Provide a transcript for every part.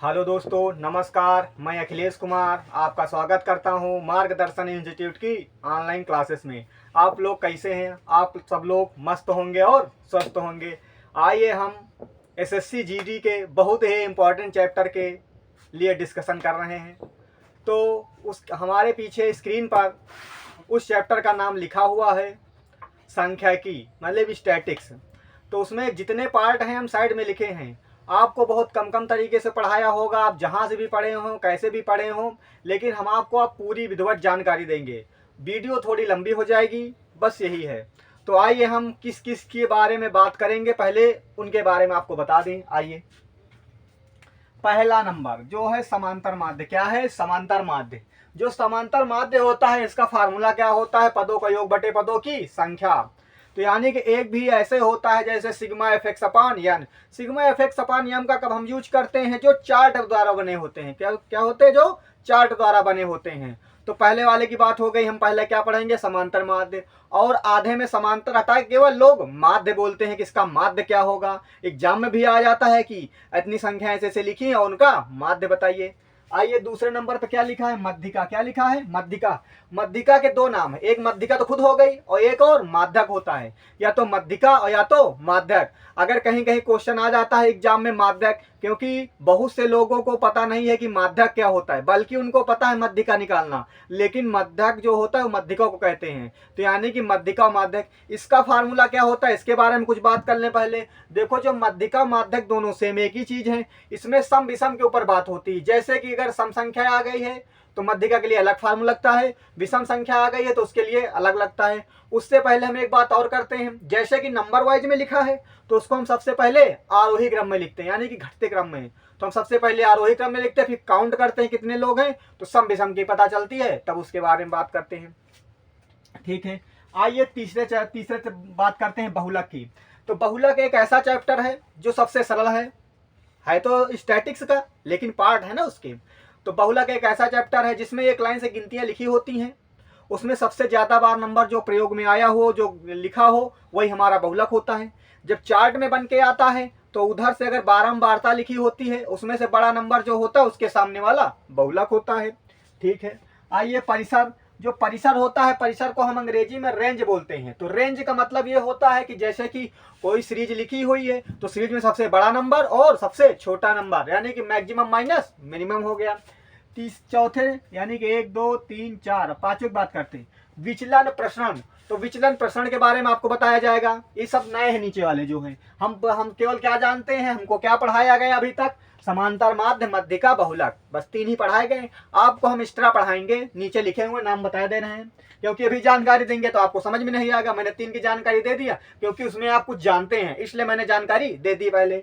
Hello दोस्तों, नमस्कार। मैं अखिलेश कुमार आपका स्वागत करता हूं मार्गदर्शन इंस्टीट्यूट की ऑनलाइन क्लासेस में। आप लोग कैसे हैं? आप सब लोग मस्त होंगे और स्वस्थ होंगे। आइए हम एसएससी जीडी के बहुत ही इम्पोर्टेंट चैप्टर के लिए डिस्कशन कर रहे हैं। तो उस हमारे पीछे स्क्रीन पर उस चैप्टर का नाम लिखा हुआ है, सांख्यिकी मतलब स्टैटिक्स। तो उसमें जितने पार्ट हैं हम साइड में लिखे हैं। आपको बहुत कम कम तरीके से पढ़ाया होगा, आप जहाँ से भी पढ़े हों, कैसे भी पढ़े हों, लेकिन हम आपको आप पूरी विधिवत जानकारी देंगे। वीडियो थोड़ी लंबी हो जाएगी, बस यही है। तो आइए हम किस किस के बारे में बात करेंगे, पहले उनके बारे में आपको बता दें। आइए, पहला नंबर जो है समांतर माध्य। क्या है? समांतर माध्य। जो समांतर माध्य होता है इसका फार्मूला क्या होता है? पदों का योग बटे पदों की संख्या। तो यानी कि एक भी ऐसे होता है जैसे सिग्मा एफ एक्स अपान एन। सिग्मा एफ एक्स अपान एन का कब हम यूज करते हैं? जो चार्ट द्वारा बने होते हैं। क्या क्या होते हैं? जो चार्ट द्वारा बने होते हैं। तो पहले वाले की बात हो गई। हम पहले क्या पढ़ेंगे? समांतर माध्य। और आधे में समांतर हटा केवल लोग माध्य बोलते हैं कि इसका माध्य क्या होगा। एग्जाम में भी आ जाता है कि इतनी संख्या ऐसे ऐसे लिखी है और उनका माध्य बताइए। आइए, दूसरे नंबर पर क्या लिखा है? मध्यिका। क्या लिखा है? मध्यिका। मध्यिका के दो नाम है, एक मध्यिका तो खुद हो गई और एक और माध्यक होता है। या तो मध्यिका और या तो माध्यक। अगर कहीं कहीं क्वेश्चन आ जाता है एग्जाम में माध्यक, क्योंकि बहुत से लोगों को पता नहीं है कि माध्यक क्या होता है, बल्कि उनको पता है मध्यिका निकालना, लेकिन माध्यक जो होता है वो मध्यिका को कहते हैं। तो यानी कि मध्यिका माध्यक, इसका फार्मूला क्या होता है इसके बारे में कुछ बात कर लें पहले। देखो, जो मध्यिका माध्यक दोनों सेम एक ही चीज है। इसमें सम विषम के ऊपर बात होती है। जैसे कि अगर सम संख्या आ गई है तो मध्यिका के लिए अलग फार्मूला लगता है, विषम संख्या आ गई है तो उसके लिए अलग लगता है। उससे पहले हम एक बात और करते हैं, जैसे कि नंबर वाइज में लिखा है तो उसको हम सबसे पहले आरोही क्रम में लिखते हैं, यानी कि घटते क्रम में। तो हम सबसे पहले आरोही क्रम में लिखते हैं, फिर काउंट करते हैं कितने लोग हैं, तो सम विषम की पता चलती है, तब उसके बारे में बात करते हैं। ठीक है, आइए तीसरे बात करते हैं बहुलक की। तो बहुलक एक ऐसा चैप्टर है जो सबसे सरल है तो स्टैटिक्स का, लेकिन पार्ट है ना उसके। तो बहुलक एक ऐसा चैप्टर है जिसमें एक लाइन से गिनतियां लिखी होती हैं। उसमें सबसे ज्यादा बार नंबर जो प्रयोग में आया हो, जो लिखा हो, वही हमारा बहुलक होता है। जब चार्ट में बन के आता है तो उधर से अगर बारंबारता लिखी होती है, उसमें से बड़ा नंबर जो होता है उसके सामने वाला बहुलक होता है। ठीक है, आइए परिसर। जो परिसर होता है, परिसर को हम अंग्रेजी में रेंज बोलते हैं। तो रेंज का मतलब ये होता है कि जैसे कि कोई सीरीज लिखी हुई है तो सीरीज में सबसे बड़ा नंबर और सबसे छोटा नंबर, यानी कि मैक्सिमम माइनस मिनिमम हो गया। चौथे यानी कि 1 2 3 4 पांचों की बात करते हैं। विचलन प्रसरण। तो विचलन प्रसरण के बारे में आपको बताया जाएगा। ये सब नए हैं नीचे वाले जो हैं। हम केवल क्या जानते हैं, हमको क्या पढ़ाया गया अभी तक? समांतर माध्य, मध्यिका, बहुलक, बस 3 ही पढ़ाए गए। आपको हम एक्स्ट्रा पढ़ाएंगे, नीचे लिखे हुए नाम बता दे रहे हैं, क्योंकि अभी जानकारी देंगे तो आपको समझ में नहीं आएगा। मैंने 3 की जानकारी दे दिया क्योंकि उसमें आप कुछ जानते हैं, इसलिए मैंने जानकारी दे दी पहले।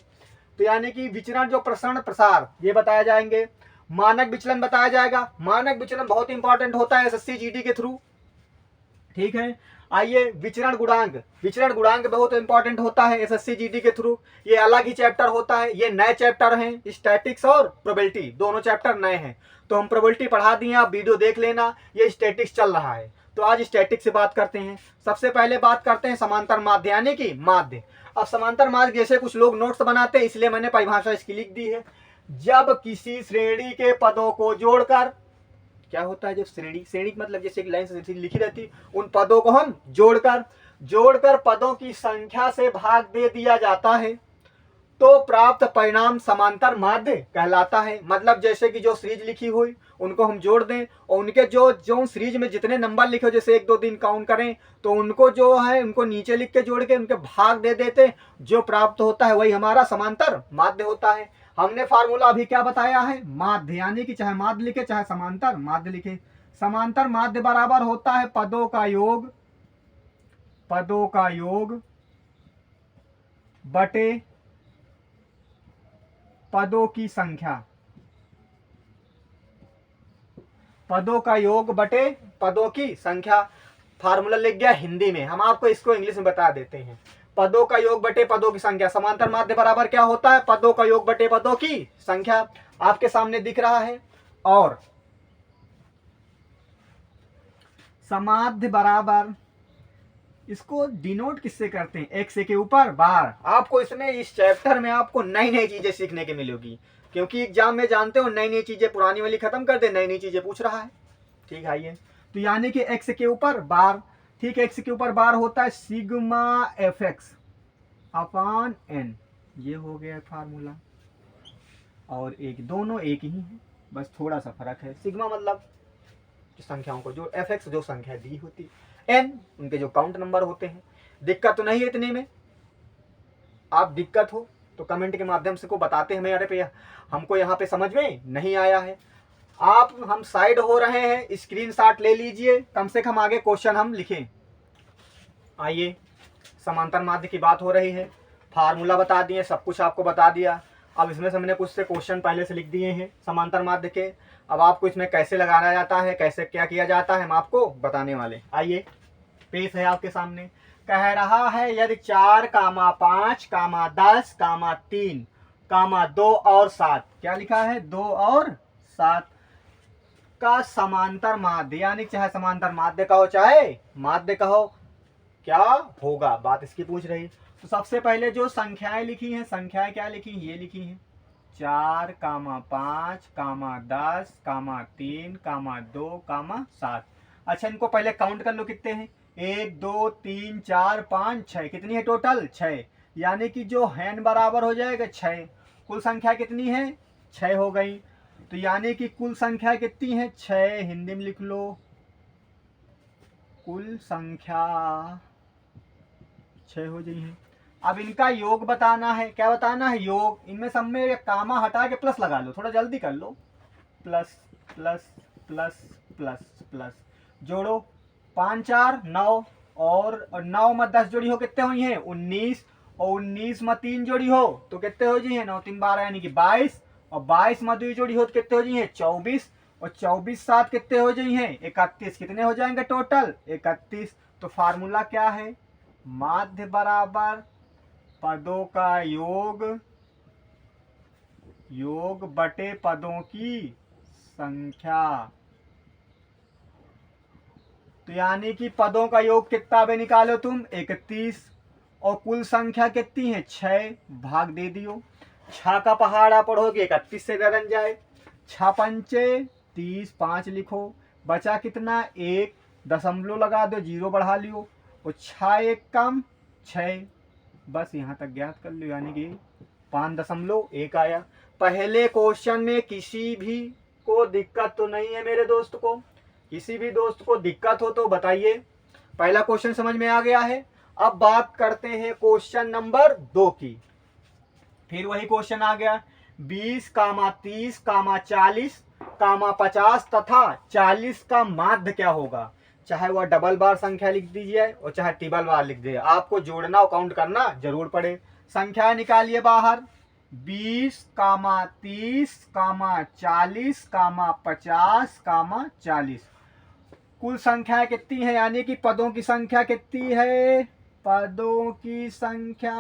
तो यानी कि विचरण, जो प्रसरण प्रसार, ये बताया जाएंगे। मानक विचलन बताया जाएगा। मानक विचलन बहुत इंपॉर्टेंट होता है एसएससी जीडी के थ्रू। ठीक है, आइए विचरण गुणांक। विचरण गुणांक बहुत इंपॉर्टेंट होता है एसएससी जीडी के थ्रू। ये अलग ही चैप्टर होता है, ये नए चैप्टर हैं। स्टैटिक्स और प्रोबेबिलिटी दोनों चैप्टर नए हैं। तो हम प्रोबेबिलिटी पढ़ा दिए, आप वीडियो देख लेना। ये स्टैटिक्स चल रहा है, तो आज स्टैटिक्स से बात करते हैं। सबसे पहले बात करते हैं समांतर माध्य, यानी कि माध्य। अब समांतर माध्य जैसे कुछ लोग नोट्स बनाते हैं, इसलिए मैंने परिभाषा इसकी लिख दी है। जब किसी श्रेणी के पदों को जोड़कर, क्या होता है जब श्रेणी मतलब जैसे एक लाइन से लिखी रहती, उन पदों को हम जोड़कर पदों की संख्या से भाग दे दिया जाता है तो प्राप्त परिणाम समांतर माध्य कहलाता है। मतलब जैसे कि जो सीरीज लिखी हुई उनको हम जोड़ दें और उनके जो सीरीज में जितने नंबर लिखे हो, जैसे 1 2 3 काउंट करें, तो उनको जो है उनको नीचे लिख के जोड़ के उनके भाग दे देते, जो प्राप्त होता है वही हमारा समांतर माध्य होता है। हमने फार्मूला अभी क्या बताया है? माध्य, यानी कि चाहे माध्य लिखे चाहे समांतर माध्य लिखे। समांतर माध्य बराबर होता है पदों का योग बटे पदों की संख्या। पदों का योग बटे पदों की संख्या। फार्मूला लिख गया हिंदी में, हम आपको इसको इंग्लिश में बता देते हैं। पदों का योग बटे पदों की संख्या। समांतर माध्य बराबर क्या होता है? पदों का योग बटे पदों की संख्या। आपके सामने दिख रहा है। और समाध्य बराबर, इसको डिनोट किससे करते हैं? एक्स के ऊपर बार। आपको इसमें, इस चैप्टर में आपको नई नई चीजें सीखने की मिलेगी। क्योंकि एग्जाम में जानते हो नई नई चीजें पुरानी वाली खत्म कर दे, नई नई चीजें पूछ रहा है। ठीक है, ये तो यानी कि एक्स के ऊपर बार, ठीक है, एक्स के ऊपर बार होता है sigma F X upon N, ये हो गया फार्मूला। और एक दोनों एक ही है, बस थोड़ा सा फर्क है। सिग्मा मतलब संख्याओं को जो एफ एक्स जो संख्या दी होती, एन उनके जो काउंट नंबर होते हैं। दिक्कत तो नहीं है इतने में? आप दिक्कत हो तो कमेंट के माध्यम से को बताते हैं मेरे पे, हमको यहाँ पे समझ में नहीं आया है। आप हम साइड हो रहे हैं, स्क्रीनशॉट ले लीजिए, कम से कम आगे क्वेश्चन हम लिखें। आइए, समांतर माध्य की बात हो रही है, फार्मूला बता दिए, सब कुछ आपको बता दिया। अब इसमें से हमने कुछ से क्वेश्चन पहले से लिख दिए हैं समांतर माध्य के। अब आपको इसमें कैसे लगाना जाता है, कैसे क्या किया जाता है, हम आपको बताने वाले। आइए, पेश है आपके सामने। कह रहा है यदि 4, 5, 10, 3, 2 और 7, क्या लिखा है 2 और 7 का समांतर माध्य, यानी चाहे समांतर माध्य कहो चाहे माध्य कहो, क्या होगा, बात इसकी पूछ रही। तो सबसे पहले जो संख्याएं लिखी हैं, संख्याएं क्या लिखी, ये लिखी हैं 4, 5, 10, 3, 2, 7। अच्छा, इनको पहले काउंट कर लो कितने हैं, 1 2 3 4 5 6, कितनी है टोटल 6, यानी कि जो हैन बराबर हो जाएगा 6। कुल संख्या कितनी है 6 हो गई। तो यानी कि कुल संख्या कितनी है 6, हिंदी में लिख लो, कुल संख्या 6 हो गई है। अब इनका योग बताना है, क्या बताना है योग, इनमें सब में कामा हटा के प्लस लगा लो, थोड़ा जल्दी कर लो, plus plus plus plus plus, जोड़ो 5 4 9, और 9 में 10 जोड़ी हो कितने हुई हैं 19, और 19 में 3 जोड़ी हो तो कितने हो जी है 9 3 12 यानी कि 22, और 22 में 2 जोड़ी हो तो कितने हो जी है 24, और 24 7 कितने हो जाई हैं 31, कितने हो जाएंगे टोटल 31। तो फार्मूला क्या है, माध्य बराबर पदों का योग, योग बटे पदों की संख्या। तो यानी कि पदों का योग कितना बे निकालो तुम 31, और कुल संख्या कितनी है 6, भाग दे दियो, 6 का पहाड़ा पढ़ोगे 31 से रन जाए, 6 पंचे 30, 5 लिखो, बचा कितना 1, दशमलव लगा दो, 0 बढ़ा लियो, और 6 1 कम 6, बस यहाँ तक ज्ञात कर लो, यानी कि 5.1 आया। पहले क्वेश्चन में किसी भी को दिक्कत तो नहीं है मेरे दोस्त को, किसी भी दोस्त को दिक्कत हो तो बताइए। पहला क्वेश्चन समझ में आ गया है। अब बात करते हैं क्वेश्चन नंबर 2 की। फिर वही क्वेश्चन आ गया, 20, 30, 40, 50 तथा 40 का माध्य क्या होगा। चाहे वह डबल बार संख्या लिख दीजिए और चाहे ट्रिपल बार लिख दीजिए, आपको जोड़ना और काउंट करना जरूर पड़े। संख्या निकालिए बाहर, 20, 30, 40, 50, 40। कुल संख्या कितनी है, यानी कि पदों की संख्या कितनी है, पदों की संख्या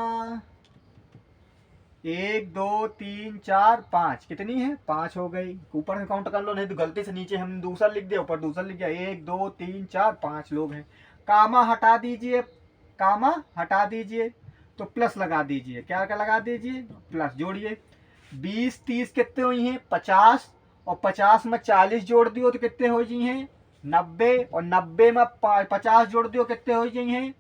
1 2 3 4 5, कितनी है 5 हो गई। ऊपर से काउंट कर लो, नहीं तो गलती से नीचे हमने दूसरा लिख दिया, ऊपर दूसरा लिख दिया, 1 2 3 4 5 लोग हैं। कामा हटा दीजिए, कामा हटा दीजिए, तो प्लस लगा दीजिए, क्या क्या लगा दीजिए प्लस, जोड़िए 20 30 कितने हुई हैं 50, और 50 में 40 जोड़ दियो तो कितने हो जी हैं 90, और 90 में 50 जोड़ दियो कितने हो जी हैं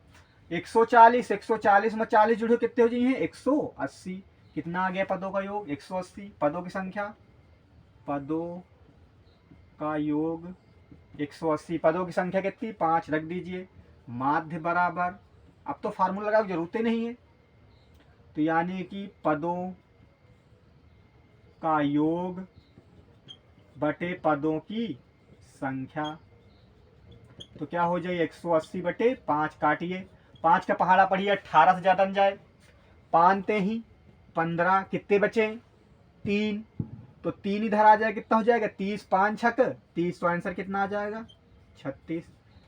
140, 140 में 40 जोड़ो कितने हो जी हैं 180। कितना आ गया पदों का योग 180, पदों की संख्या, पदों का योग 180, पदों की संख्या कितनी 5, रख दीजिए, माध्य बराबर, अब तो फार्मूला लगाने की जरूरत ही नहीं है, तो यानी कि पदों का योग बटे पदों की संख्या, तो क्या हो जाए 180 बटे 5, काटिए, 5 का पहाड़ा पढ़िए 18 से ज्यादा न जाए, पानते ही 15, कितने बचे 3, तो 3 इधर आ जाए कितना हो जाएगा 30, 5 छक 30, तो आंसर कितना आ जाएगा 36।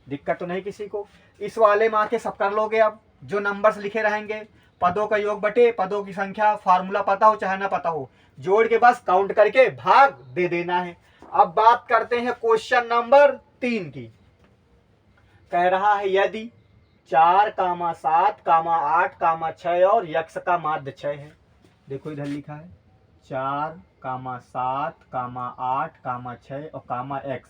दिक्कत तो नहीं किसी को, इस वाले माँ के सब कर लोगे। अब जो नंबर्स लिखे रहेंगे, पदों का योग बटे पदों की संख्या, फार्मूला पता हो चाहे ना पता हो, जोड़ के बस काउंट करके भाग दे देना है। अब बात करते हैं क्वेश्चन नंबर 3 की। कह रहा है यदि 4, 7, 8, 6 और यक्ष का माध्य 6 है। देखो इधर लिखा है 4, कामा 7 कामा 8 कामा 6 और कामा x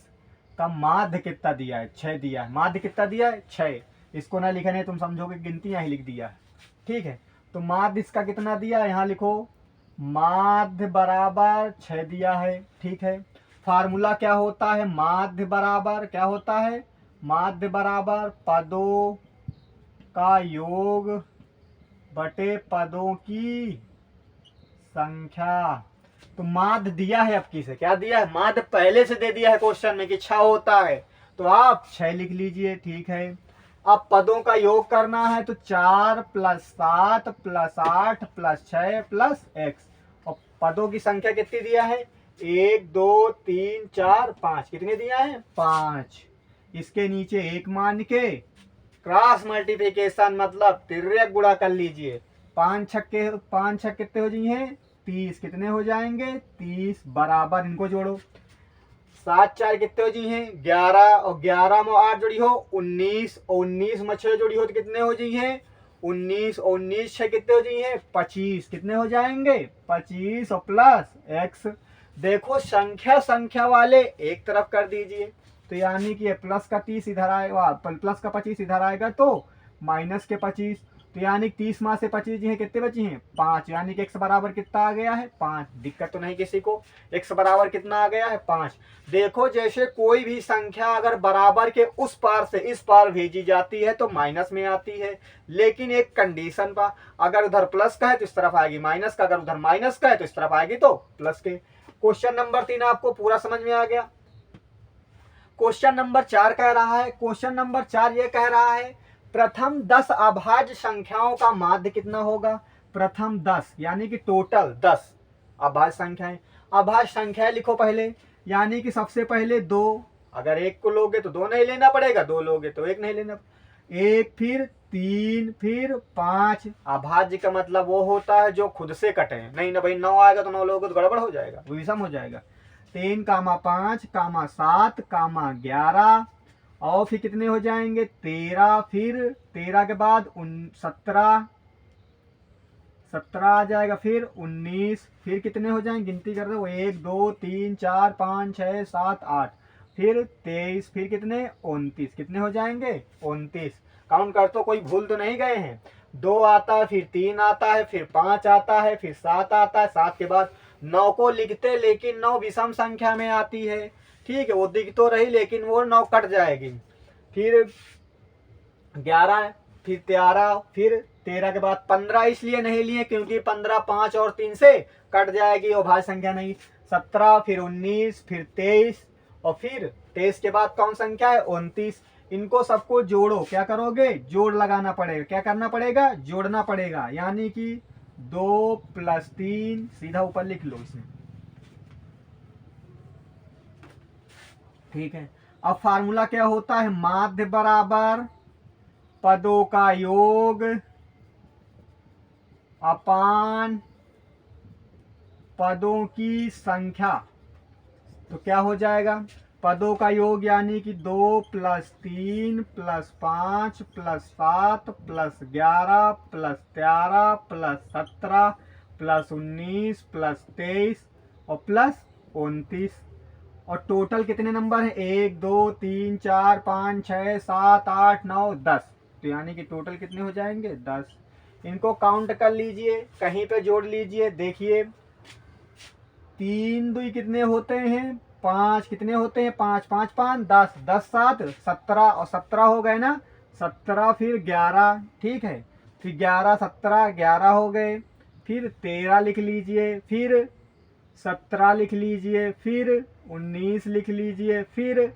का माध्य कितना दिया है? 6 दिया है। माध्य कितना दिया है? 6। इसको ना लिखने तुम समझोगे गिनती यहाँ ही लिख दिया है, ठीक है। तो माध्य इसका कितना दिया है, यहाँ लिखो माध्य बराबर 6 दिया है, ठीक है। फार्मूला क्या होता है? माध्य बराबर क्या होता है? माध्य बराबर पदों का योग बटे पदों की संख्या। तो माध्य दिया है, अब किसे क्या दिया है? माध्य पहले से दे दिया है क्वेश्चन में कि 6 होता है, तो आप 6 लिख लीजिए, ठीक है। अब पदों का योग करना है तो 4 + 7 + 8 + 6 + x, और पदों की संख्या कितनी दिया है? 1 2 3 4 5। कितने दिया है? 5। इसके नीचे 1 मान के क्रॉस मल्टीप्लिकेशन मतलब तिर्यक गुणा कर लीजिए। 5 छक कितने हो जाएंगे? 30। कितने हो जाएंगे? 30 बराबर, इनको जोड़ो। 7 4 कितने हो जाइए? 11, और 11 में 8 जोड़ी हो 19, और 19 में 6 जोड़ी हो तो कितने हो जाइए? 19, और 19 6 कितने हो जाइए? 25। कितने हो जाएंगे? 25 और प्लस x। देखो संख्या वाले एक तरफ कर दीजिए, तो यानी कि प्लस का 30 इधर आएगा, प्लस का 25 इधर आएगा तो माइनस के 25, तो यानी 30 में से 25 जी है, कितने बची हैं? 5। यानी कि x बराबर कितना आ गया है? 5। दिक्कत तो नहीं किसी को? x बराबर कितना आ गया है? 5। देखो जैसे कोई भी संख्या अगर बराबर के उस पार से इस पार भेजी जाती है तो माइनस में आती है, लेकिन एक कंडीशन पर, अगर उधर प्लस का है तो इस तरफ आएगी माइनस का, अगर उधर माइनस का है तो इस तरफ आएगी तो प्लस के। क्वेश्चन नंबर 3 आपको पूरा समझ में आ गया। क्वेश्चन नंबर 4 कह रहा है, क्वेश्चन नंबर 4 ये कह रहा है प्रथम 10 अभाज्य संख्याओं का माध्य कितना होगा? प्रथम 10 यानी कि टोटल 10 अभाज्य संख्याएं। अभाज्य संख्याएं लिखो पहले, यानी कि सबसे पहले 2, अगर 1 को लोगे तो 2 नहीं लेना पड़ेगा, 2 लोगे तो 1 नहीं लेना, 1 फिर 3 फिर 5। अभाज्य का मतलब वो होता है जो खुद से कटे, नहीं ना भाई 9 आएगा तो 9 लोगे तो गड़बड़ हो जाएगा, विषम हो जाएगा। 3 कामा 5 कामा 7 कामा 11, और फिर कितने हो जाएंगे? 13, फिर 13 के बाद 17 आ जाएगा, फिर 19, फिर कितने हो जाएंगे? गिनती कर रहे हो, 1 2 3 4 5 6 7 8, फिर 23, फिर कितने? 29। कितने हो जाएंगे? 29। काउंट कर तो कोई भूल तो नहीं गए हैं? 2 आता है, फिर 3 आता है, फिर 5 आता है, फिर 7 आता है, 7 के बाद 9 को लिखते, लेकिन 9 विषम संख्या में आती है, ठीक है। वो दिख तो रही लेकिन वो 9 कट जाएगी। फिर 11, फिर 13, फिर 13 के बाद 15 इसलिए नहीं लिए क्योंकि 15 5 और 3 से कट जाएगी और भाज्य संख्या नहीं। 17, फिर 19, फिर 23, और फिर 23 के बाद कौन संख्या है? 29। इनको सबको जोड़ो, क्या करोगे? जोड़ लगाना पड़ेगा। क्या करना पड़ेगा? जोड़ना पड़ेगा, यानी कि 2 + 3 सीधा ऊपर लिख लो इसमें, ठीक है। अब फार्मूला क्या होता है? माध्य बराबर पदों का योग अपान पदों की संख्या। तो क्या हो जाएगा? पदों का योग यानी कि 2 + 3 + 5 + 7 + 11 + 13 + 17 + 19 + 23 और प्लस 29। और टोटल कितने नंबर है? 1 2 3 4 5 6 7 8 9 10। तो यानी कि टोटल कितने हो जाएंगे? 10। इनको काउंट कर लीजिए, कहीं पे जोड़ लीजिए। देखिए 3 2 कितने होते हैं? 5। कितने होते हैं? 5 5 5 10, 10 7 17, और 17 हो गए ना, 17 फिर 11, ठीक है। फिर 11 17 11 हो गए, फिर 13 लिख लीजिए, फिर 17 लिख लीजिए, फिर 19 लिख लीजिए, फिर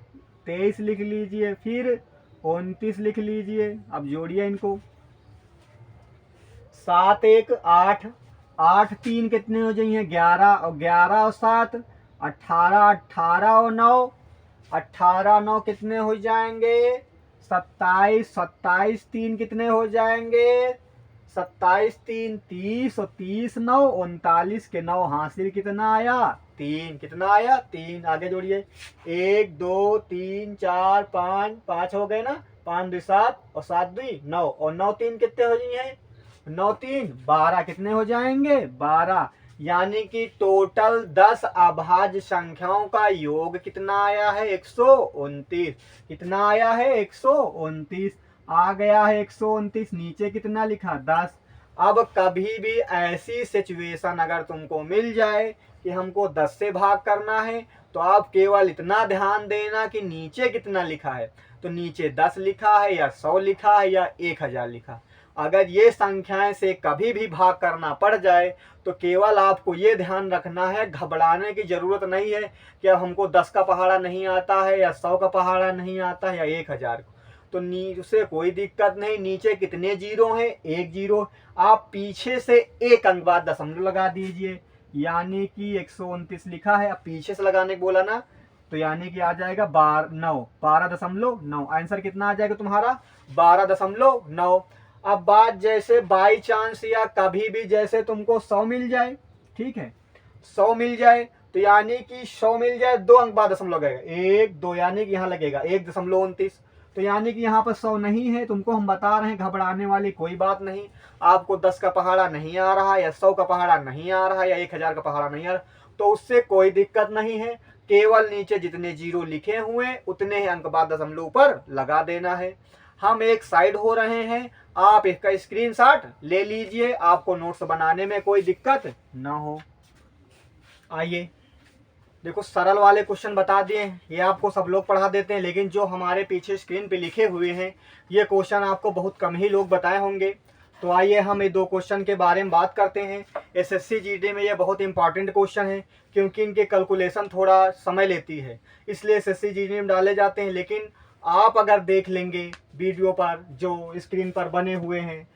23 लिख लीजिए, फिर 29 लिख लीजिए। अब जोड़िए इनको, 7 1 8, 8 3 कितने हो जाइए? 11, और 11 और 7 18, 18 और 9 18 9 कितने हो जाएंगे? 27, 27 3 कितने हो जाएंगे? 27 3 30, और 30 9 39 के 9 हासिल कितना आया? 3। कितना आया? 3। आगे जोड़िए, 1 2 3 4 5, 5 हो गए ना, 5 2 7 और 7 2 9, और 9 3 कितने हो जाइए? 9 3 12। कितने हो जाएंगे? 12। यानी कि टोटल 10 अभाज्य संख्याओं का योग कितना आया है? 129। कितना आया है? 129 आ गया है। 129 नीचे कितना लिखा? 10। अब कभी भी ऐसी सिचुएशन अगर तुमको मिल जाए कि हमको 10 से भाग करना है, तो आप केवल इतना ध्यान देना कि नीचे कितना लिखा है। तो नीचे 10 लिखा है या 100 लिखा है या 1000 लिखा। अगर ये संख्याएं से कभी भी भाग करना पड़ जाए तो केवल आपको ये ध्यान रखना है, घबराने की जरूरत नहीं है कि अब हमको 10 का पहाड़ा नहीं आता है या 100 का पहाड़ा नहीं आता है या 1000। तो नीचे कोई दिक्कत नहीं। नीचे कितने जीरो हैं? 1 जीरो। आप पीछे से एक अंक बाद दशमलव लगा दीजिए, यानी कि 129 लिखा है। अब पीछे से लगाने को बोला ना, तो यानी कि आ जाएगा 12.9। आंसर कितना आ जाएगा तुम्हारा? 12.9। अब बात जैसे बाई चांस या कभी भी जैसे तुमको 100 मिल जाए, ठीक है, 100 मिल जाए, तो यानी कि 100 मिल जाए, 2 अंक बाद दशमलव लगेगा, 1 2, यानी कि यहाँ लगेगा 1.29। तो यानी कि यहाँ पर 100 नहीं है। तुमको हम बता रहे हैं, घबराने वाली कोई बात नहीं। आपको 10 का पहाड़ा नहीं आ रहा या 100 का पहाड़ा नहीं आ रहा या 1000 का पहाड़ा नहीं आ रहा, तो उससे कोई दिक्कत नहीं है। केवल नीचे जितने जीरो लिखे हुए उतने ही अंक बाद दशमलव पर लगा देना है। हम एक साइड हो रहे हैं, आप इसका स्क्रीनशॉट ले लीजिए, आपको नोट्स बनाने में कोई दिक्कत ना हो। आइए देखो, सरल वाले क्वेश्चन बता दिए, ये आपको सब लोग पढ़ा देते हैं, लेकिन जो हमारे पीछे स्क्रीन पे लिखे हुए हैं ये क्वेश्चन आपको बहुत कम ही लोग बताए होंगे। तो आइए हम ये 2 क्वेश्चन के बारे में बात करते हैं। एसएससी जीडी में ये बहुत इंपॉर्टेंट क्वेश्चन है, क्योंकि इनके कैलकुलेशन थोड़ा समय लेती है, इसलिए एसएससी जीडी में डाले जाते हैं। लेकिन आप अगर देख लेंगे वीडियो पर जो स्क्रीन पर बने हुए हैं,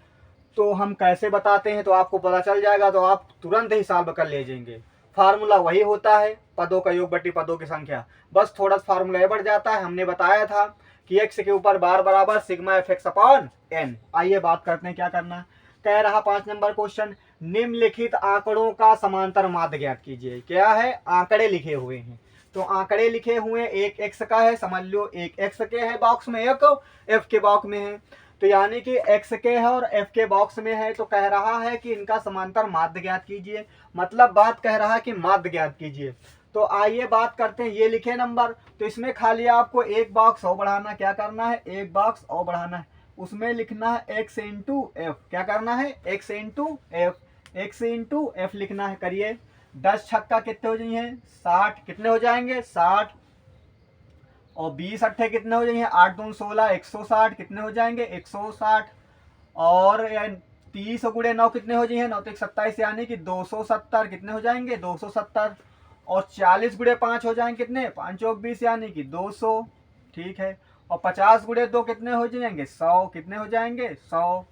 तो हम कैसे बताते हैं तो आपको पता चल जाएगा, तो आप तुरंत ही सॉल्व कर ले जाएंगे। फार्मूला वही होता है, पदों का योग बट्टी पदों की संख्या, बस थोड़ा फार्मूला ये बढ़ जाता है। हमने बताया था कि x के ऊपर बार बराबर सिग्मा fx अपॉन n। आइए बात करते हैं क्या करना। कह रहा 5 नंबर क्वेश्चन, निम्नलिखित आंकड़ों का समांतर माध्य ज्ञात कीजिए। क्या है? आंकड़े लिखे हुए हैं, तो आंकड़े लिखे हुए, एक x का है, समझ लो एक x के है बॉक्स में, एक f के बॉक्स में है। तो यानी कि x के है और f के बॉक्स में है, तो कह रहा है कि इनका समांतर माध्य ज्ञात कीजिए। मतलब बात कह रहा है कि माध्य ज्ञात कीजिए। तो आइए बात करते हैं, ये लिखे नंबर, तो इसमें खाली आपको एक बॉक्स और बढ़ाना। क्या करना है? एक बॉक्स और बढ़ाना है, उसमें लिखना है x इंटू एफ। क्या करना है? x into F, x into F लिखना है। करिए, 10 छक्का कितने हो जाएंगे? 60। कितने हो जाएंगे? 60। और 20 अट्ठे कितने हो जाएंगे? 8 दूनी 16, 160। कितने हो जाएंगे? 160। और 30 गुणे 9 कितने हो जाएंगे? 9 तो 27, यानी कि 270। कितने हो जाएंगे? 270। और 40 गुणे 5 हो जाएंगे कितने? 5 चौक 20, यानी कि 200। ठीक है। और 50 गुणे 2 कितने हो जाएंगे? 100। कितने हो जाएंगे? 100।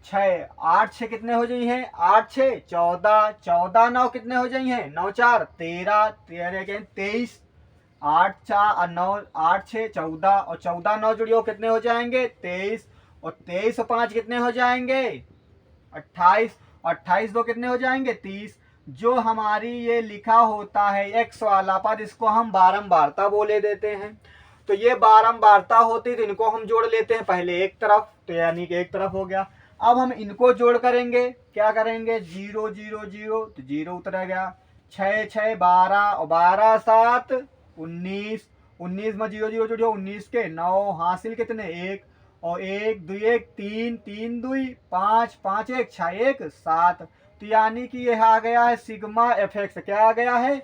6 8 6 कितने हो जाएंगे? 8 6 14। 14 9 कितने हो जाएंगे? 9 4 13, 13 के 23। 8 4 9 8 6 14, और 14 9 जुड़ियो कितने हो जाएंगे? 23। और 23 और 5 कितने हो जाएंगे? 28। 28 दो कितने हो जाएंगे? 30। जो हमारी ये लिखा होता है एक्स वाला पद, इसको हम बारंबारता बोले देते हैं। तो ये बारंबारता होती, तो इनको हम जोड़ लेते हैं पहले एक तरफ, तो यानी कि एक तरफ हो गया। अब हम इनको जोड़ करेंगे, क्या करेंगे? 0 0 0, तो 0 उतर गया। 6 6 12, और 12 7 19। 19 में 0 0 जुड़ियो, 19 के 9, हासिल कितने? 1। और 1 2 1 3, 3 2 5, 5 1 6 1 7। तो यानी कि यह आ गया है सिग्मा एफ एक्स। क्या आ गया है?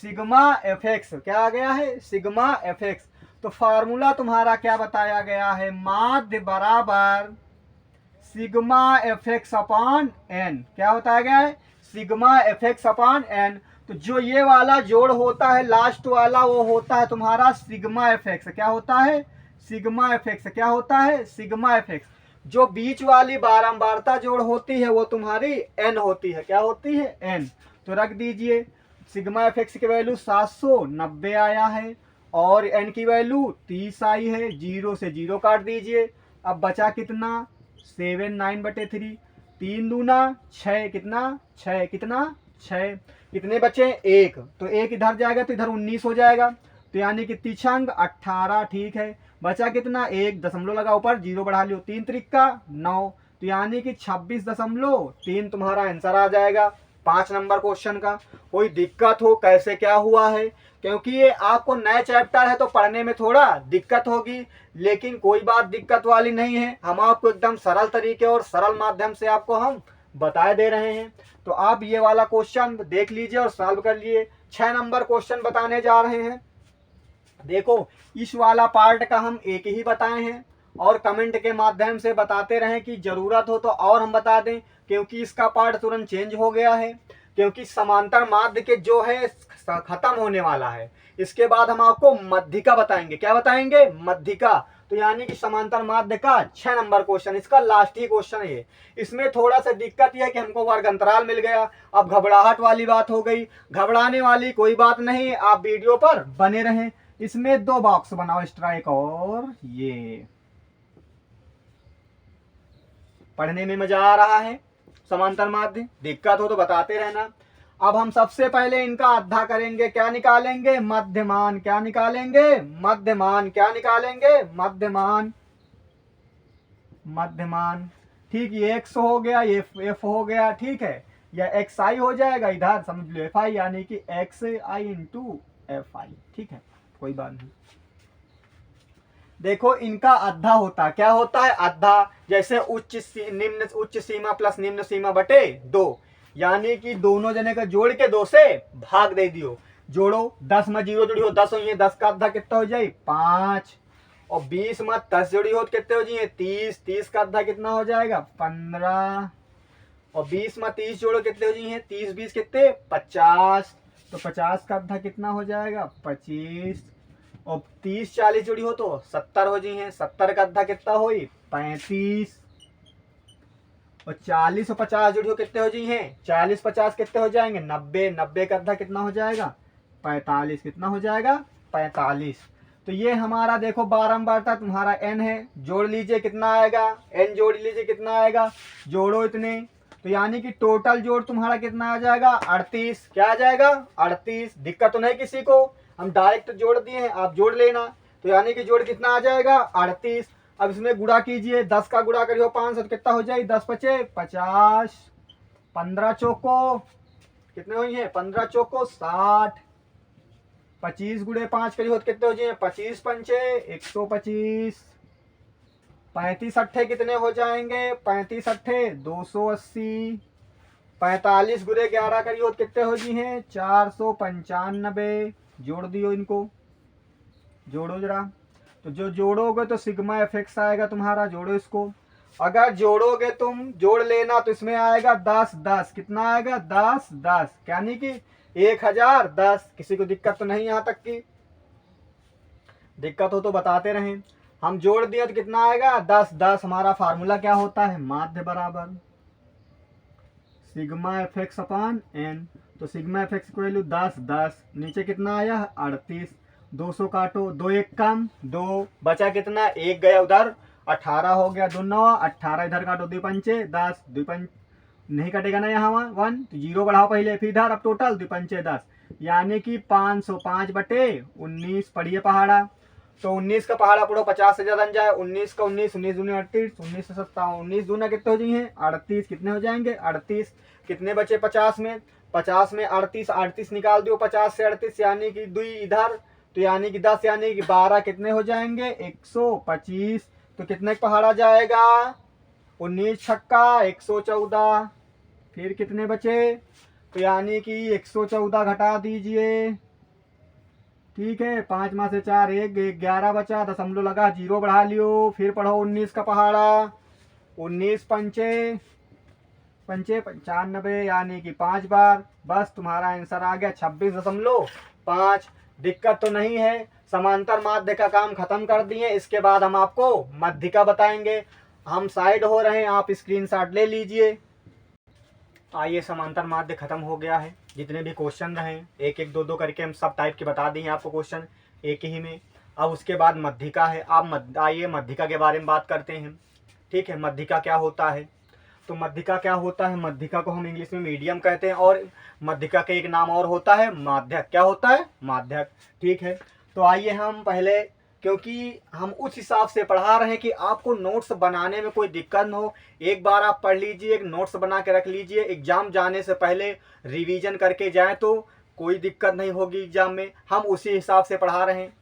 Sigma F X. क्या आ गया है? Sigma F X. तो फार्मूला तुम्हारा क्या बताया गया है? माध्य बराबर sigma F X upon N. क्या बताया गया है? Sigma F X upon N. तो जो ये वाला जोड़ होता है लास्ट वाला, वो होता है तुम्हारा सिग्मा एफ एक्स। क्या होता है? Sigma F X. क्या होता है? Sigma F x. जो बीच वाली बारंबारता जोड़ होती है वो तुम्हारी एन होती है। क्या होती है? एन। तो रख दीजिए, सिग्मा एफ एक्स की वैल्यू 790 आया है, और एन की वैल्यू 30 आई है। 0 से 0 काट दीजिए। अब बचा कितना? 7 9/3। 3 दूना 6, कितना? 6। कितना? 6। कितने बचे? 1। तो 1 इधर जाएगा तो इधर 19 हो जाएगा, तो यानी कि तीछंग 18। ठीक है। बचा कितना? 1 दशमलव लगा ऊपर, 0 बढ़ा लियो, 3 त्रिक का 9, तो यानी कि 26.3 तुम्हारा आंसर आ जाएगा। 5 नंबर क्वेश्चन का। कोई दिक्कत हो कैसे क्या हुआ है, क्योंकि ये आपको नए चैप्टर है तो पढ़ने में थोड़ा दिक्कत होगी, लेकिन कोई बात दिक्कत वाली नहीं है। हम आपको एकदम सरल तरीके और सरल माध्यम से आपको हम बताए दे रहे हैं। तो आप ये वाला क्वेश्चन देख लीजिए और सॉल्व कर लिए। 6 नंबर क्वेश्चन बताने जा रहे हैं। देखो, इस वाला पार्ट का हम एक ही बताए हैं और कमेंट के माध्यम से बताते रहें कि जरूरत हो तो और हम बता दें, क्योंकि इसका पार्ट तुरंत चेंज हो गया है, क्योंकि समांतर माध्य के जो है खत्म होने वाला है। इसके बाद हम आपको मध्यिका बताएंगे। क्या बताएंगे? मध्यिका। तो यानी कि समांतर माध्य का 6 नंबर क्वेश्चन, इसका लास्ट ही क्वेश्चन है ये। इसमें थोड़ा सा दिक्कत यह है कि हमको वर्ग अंतराल मिल गया। अब घबराहट वाली बात हो गई, घबराने वाली कोई बात नहीं, आप वीडियो पर बने रहें। इसमें 2 बॉक्स बनाओ, स्ट्राइक और ये। पढ़ने में मजा आ रहा है? समांतर माध्य दिक्कत हो तो बताते रहना। अब हम सबसे पहले इनका अद्धा करेंगे। क्या निकालेंगे? मध्यमान। क्या निकालेंगे? मध्यमान। क्या निकालेंगे? मध्यमान। मध्यमान। ठीक, ये x हो गया, ये f हो गया, ठीक है। या एक्स आई हो जाएगा, इधर समझ लो एफ आई, यानी कि x I into F I. ठीक है, कोई बात नहीं। देखो, इनका अद्धा होता, क्या होता है? अद्धा। जैसे निम्न उच्च सीमा प्लस निम्न सीमा बटे 2, यानी कि दोनों जने का जोड़ के 2 से भाग दे दियो। जोड़ो, 10 में 0 जुड़ी हो 10 हो, 10 का अद्धा कितना हो जाए? 5। और 20 में 10 जुड़ी हो तो कितने हो जाए? 30। 30 का अद्धा कितना हो जाएगा? 15। और 20 में 30 जोड़ो, कितने हो जाए? 30 20 कितने? 50। तो 50 का अद्धा कितना हो जाएगा? 25। और 30 40 जुड़ी हो तो 70 हो जाए। 70 का अद्धा कितना हो? 35। और 40 और 50 जुड़ी हो कितने हो जाए? 40 50 कितने हो जाएंगे? 90। 90 का अद्धा कितना हो जाएगा? 45। कितना हो जाएगा? 45। तो ये हमारा देखो बारंबारता तुम्हारा n है। जोड़ लीजिए, कितना आएगा? n जोड़ लीजिए, कितना आएगा? जोड़ो इतने। तो यानी कि टोटल जोड़ तुम्हारा कितना आ जाएगा? 38। क्या आ जाएगा? 38। दिक्कत तो नहीं किसी को? हम डायरेक्ट जोड़ दिए हैं, आप जोड़ लेना। तो यानी कि जोड़ कितना आ जाएगा? 38। अब इसमें गुणा कीजिए, 10 का गुणा करियो 5 तो कितना हो जाए? 10 पचे 50। 15 चौको कितने हुई है? 15 चौको 60। 25 गुणे 5 करियो तो कितने हो जाए? 25 पंचे 125। 35 अट्ठे कितने हो जाएंगे? 35 अट्ठे 280। 45 गुणे 11 करियो तो कितने हो जाए? 495। जोड़ दियो इनको, जोड़ो जरा। तो जो जोड़ोगे तो सिग्मा एफ एक्स आएगा तुम्हारा। जोड़ो इसको। अगर जोड़ोगे तुम, जोड़ लेना, तो इसमें आएगा 10 10। कितना आएगा? 10 10, यानी कि 1010। किसी को दिक्कत तो नहीं? यहां तक की दिक्कत हो तो बताते रहें। हम जोड़ दिए तो कितना आएगा? 10 10। हमारा फार्मूला क्या होता है? माध्य बराबर sigma F X upon N. तो सिग्मा एफ एक्स की वैल्यू 10 10। नीचे कितना आया? 38। 200 काटो, 2 1 कम 2, बचा कितना? 1 गया उधर, 18 हो गया। 2 9 18, इधर काटो 2 पंचे 10। 2 पंच नहीं कटेगा ना यहाँ 1, तो 0 बढ़ाओ पहले, फिर इधर। अब टोटल 2 पंचे 10, यानी कि 505 बटे 19। पढ़िए पहाड़ा। तो 19 का पहाड़ा पढ़ो, 50 से ज्यादा जाए। 19 का 19, 19 दूनी 38, 19 से 57, 19 दूना कितने हो जाए? 38। कितने हो जाएंगे? 38। कितने बचे 50 में? 50 में 38, 38 निकाल दो 50 से 38, यानी कि 2 इधर, तो यानी कि 10, यानी कि 12। कितने हो जाएंगे? 125। तो कितने पहाड़ा जाएगा? 19 छक्का 114। फिर कितने बचे? तो यानी कि 114 घटा दीजिए। ठीक है, 5 में से 4 1, 11 बचा, दशमलव लगा, 0 बढ़ा लियो। फिर पढ़ो 19 का पहाड़ा। 19 पंचे पंचे 95, यानी कि 5 बार। बस तुम्हारा आंसर आ गया 26.5। दिक्कत तो नहीं है? समांतर माध्य का काम खत्म कर दिए। इसके बाद हम आपको मध्यिका बताएंगे। हम साइड हो रहे हैं, आप स्क्रीनशॉट ले लीजिए। आइए, समांतर माध्य खत्म हो गया है। जितने भी क्वेश्चन रहे एक एक दो दो करके हम सब टाइप के बता दिए आपको क्वेश्चन एक ही में। अब उसके बाद मध्यिका है। आप आइए मध्यिका के बारे में बात करते हैं। ठीक है, मध्यिका क्या होता है? तो मध्यिका क्या होता है? मध्यिका को हम इंग्लिश में मीडियम कहते हैं, और मध्यिका का एक नाम और होता है माध्यक। क्या होता है? माध्यक। ठीक है, तो आइए हम पहले क्योंकि हम उस हिसाब से पढ़ा रहे हैं कि आपको नोट्स बनाने में कोई दिक्कत न हो। एक बार आप पढ़ लीजिए, एक नोट्स बना के रख लीजिए, एग्ज़ाम जाने से पहले रिवीजन करके जाएं तो कोई दिक्कत नहीं होगी एग्ज़ाम में। हम उसी हिसाब से पढ़ा रहे हैं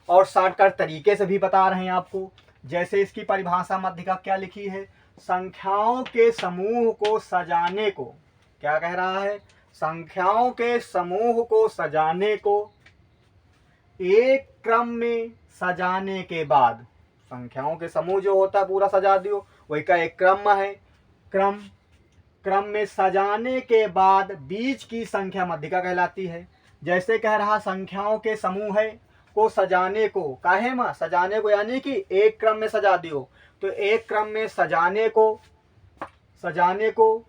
और शॉर्टकट तरीके से भी बता रहे हैं आपको। जैसे इसकी परिभाषा मध्यिका क्या लिखी है, संख्याओं के समूह को सजाने को, क्या कह रहा है, संख्याओं के समूह को सजाने को एक क्रम में सजाने के बाद, संख्याओं के समूह जो होता है पूरा सजा दियो, वही का एक क्रम है। क्रम में सजाने के बाद बीच की संख्या मध्यिका कहलाती है। जैसे कह रहा संख्याओं के समूह है को सजाने को, काहे माँ सजाने को, यानी कि एक क्रम में सजा दियो। तो एक क्रम में सजाने को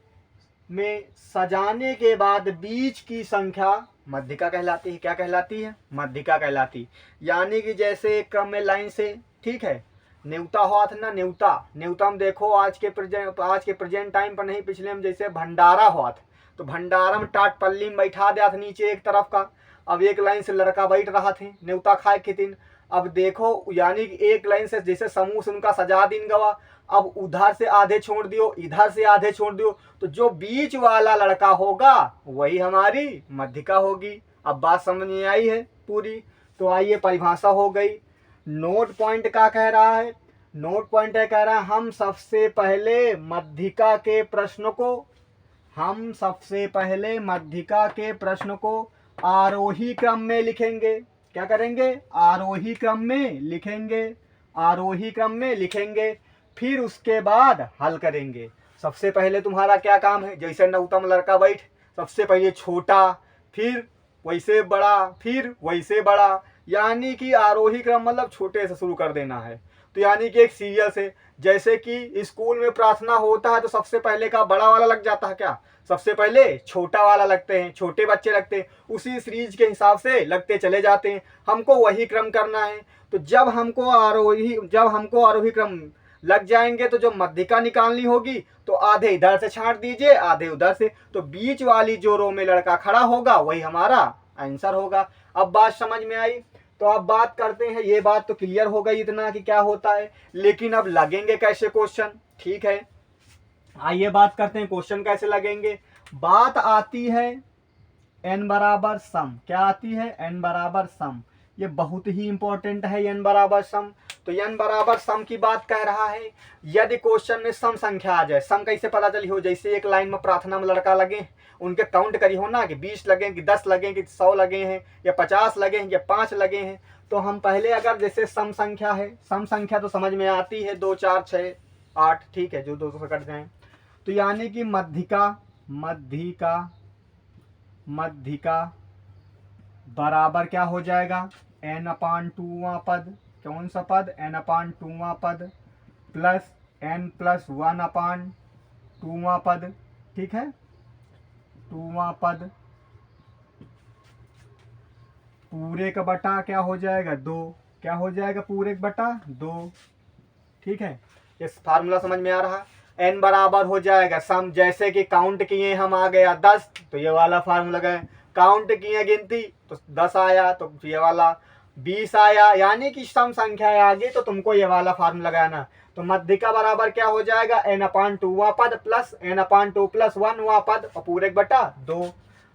में सजाने के बाद बीच की संख्या मध्यिका कहलाती है। क्या कहलाती है, मध्यिका कहलाती। यानी कि जैसे एक क्रम में लाइन से, ठीक है, न्यूता हुआ था ना, न्यूता में देखो आज के प्रेजेंट टाइम पर नहीं, पिछले में जैसे भंडारा हुआ था तो भंडारा में टाट पल्ली में बैठा दिया था नीचे एक तरफ का। अब एक लाइन से लड़का बैठ रहा थे न्यूता खाए के दिन। अब देखो यानी कि एक लाइन से जैसे समूह से उनका सजा दिन गवा। अब उधर से आधे छोड़ दियो, इधर से आधे छोड़ दियो, तो जो बीच वाला लड़का होगा वही हमारी मध्यिका होगी। अब बात समझ में आई है पूरी। तो आइए परिभाषा हो गई। नोट पॉइंट क्या कह रहा है, नोट पॉइंट है कह रहा है हम सबसे पहले मध्यिका के प्रश्न को आरोही क्रम में लिखेंगे। क्या करेंगे, आरोही क्रम में लिखेंगे, फिर उसके बाद हल करेंगे। सबसे पहले तुम्हारा क्या काम है, जैसे नौतम लड़का बैठ, सबसे पहले छोटा, फिर वैसे बड़ा, फिर वैसे बड़ा, यानी कि आरोही क्रम मतलब छोटे से शुरू कर देना है। तो यानी कि एक सीरियल से, जैसे कि स्कूल में प्रार्थना होता है तो सबसे पहले का बड़ा वाला लग जाता है, क्या सबसे पहले छोटा वाला लगते हैं, छोटे बच्चे लगते हैं, उसी सीरीज के हिसाब से लगते चले जाते हैं। हमको वही क्रम करना है। तो जब हमको आरोही क्रम लग जाएंगे तो जो मध्यिका निकालनी होगी तो आधे इधर से छांट दीजिए, आधे उधर से, तो बीच वाली जो रो में लड़का खड़ा होगा वही हमारा आंसर होगा। अब बात समझ में आई। तो अब बात करते हैं, ये बात तो क्लियर हो गई इतना कि क्या होता है, लेकिन अब लगेंगे कैसे क्वेश्चन, ठीक है। आइए बात करते हैं क्वेश्चन कैसे लगेंगे। बात आती है n बराबर सम, क्या आती है, n बराबर सम। ये बहुत ही इंपॉर्टेंट है n बराबर सम। तो n बराबर सम की बात कह रहा है। यदि क्वेश्चन में सम संख्या आ जाए, सम कैसे पता चली हो, जैसे एक लाइन में प्रार्थना में लड़का लगे, उनके काउंट करी हो ना कि 20 लगे कि 10 लगे कि 100 लगे हैं या 50 लगे हैं या 5 लगे हैं। तो हम पहले अगर जैसे सम संख्या है, सम संख्या तो समझ में आती है 2 4 6 8, ठीक है, जो 2 से कट जाए। तो यानी कि मध्यिका बराबर क्या हो जाएगा, n/2वां पद, कौन सा पद, n/2वां पद प्लस n+1/2वां पद, ठीक है, 2वां पद पूरे का बटा क्या हो जाएगा 2, क्या हो जाएगा पूरे का बटा 2, ठीक है। इस फार्मूला समझ में आ रहा। n बराबर हो जाएगा सम, जैसे कि काउंट किए हम आ गया 10 तो ये वाला फार्मूला गए, काउंट किए गिनती तो 10 आया तो ये वाला 20 आया, यानी कि सम संख्या आ गई तो तुमको ये वाला फार्मूला लगाना। तो मध्यिका बराबर क्या हो जाएगा, n/2वां पद प्लस n/2 + 1वां पद और पूरे बटा 2।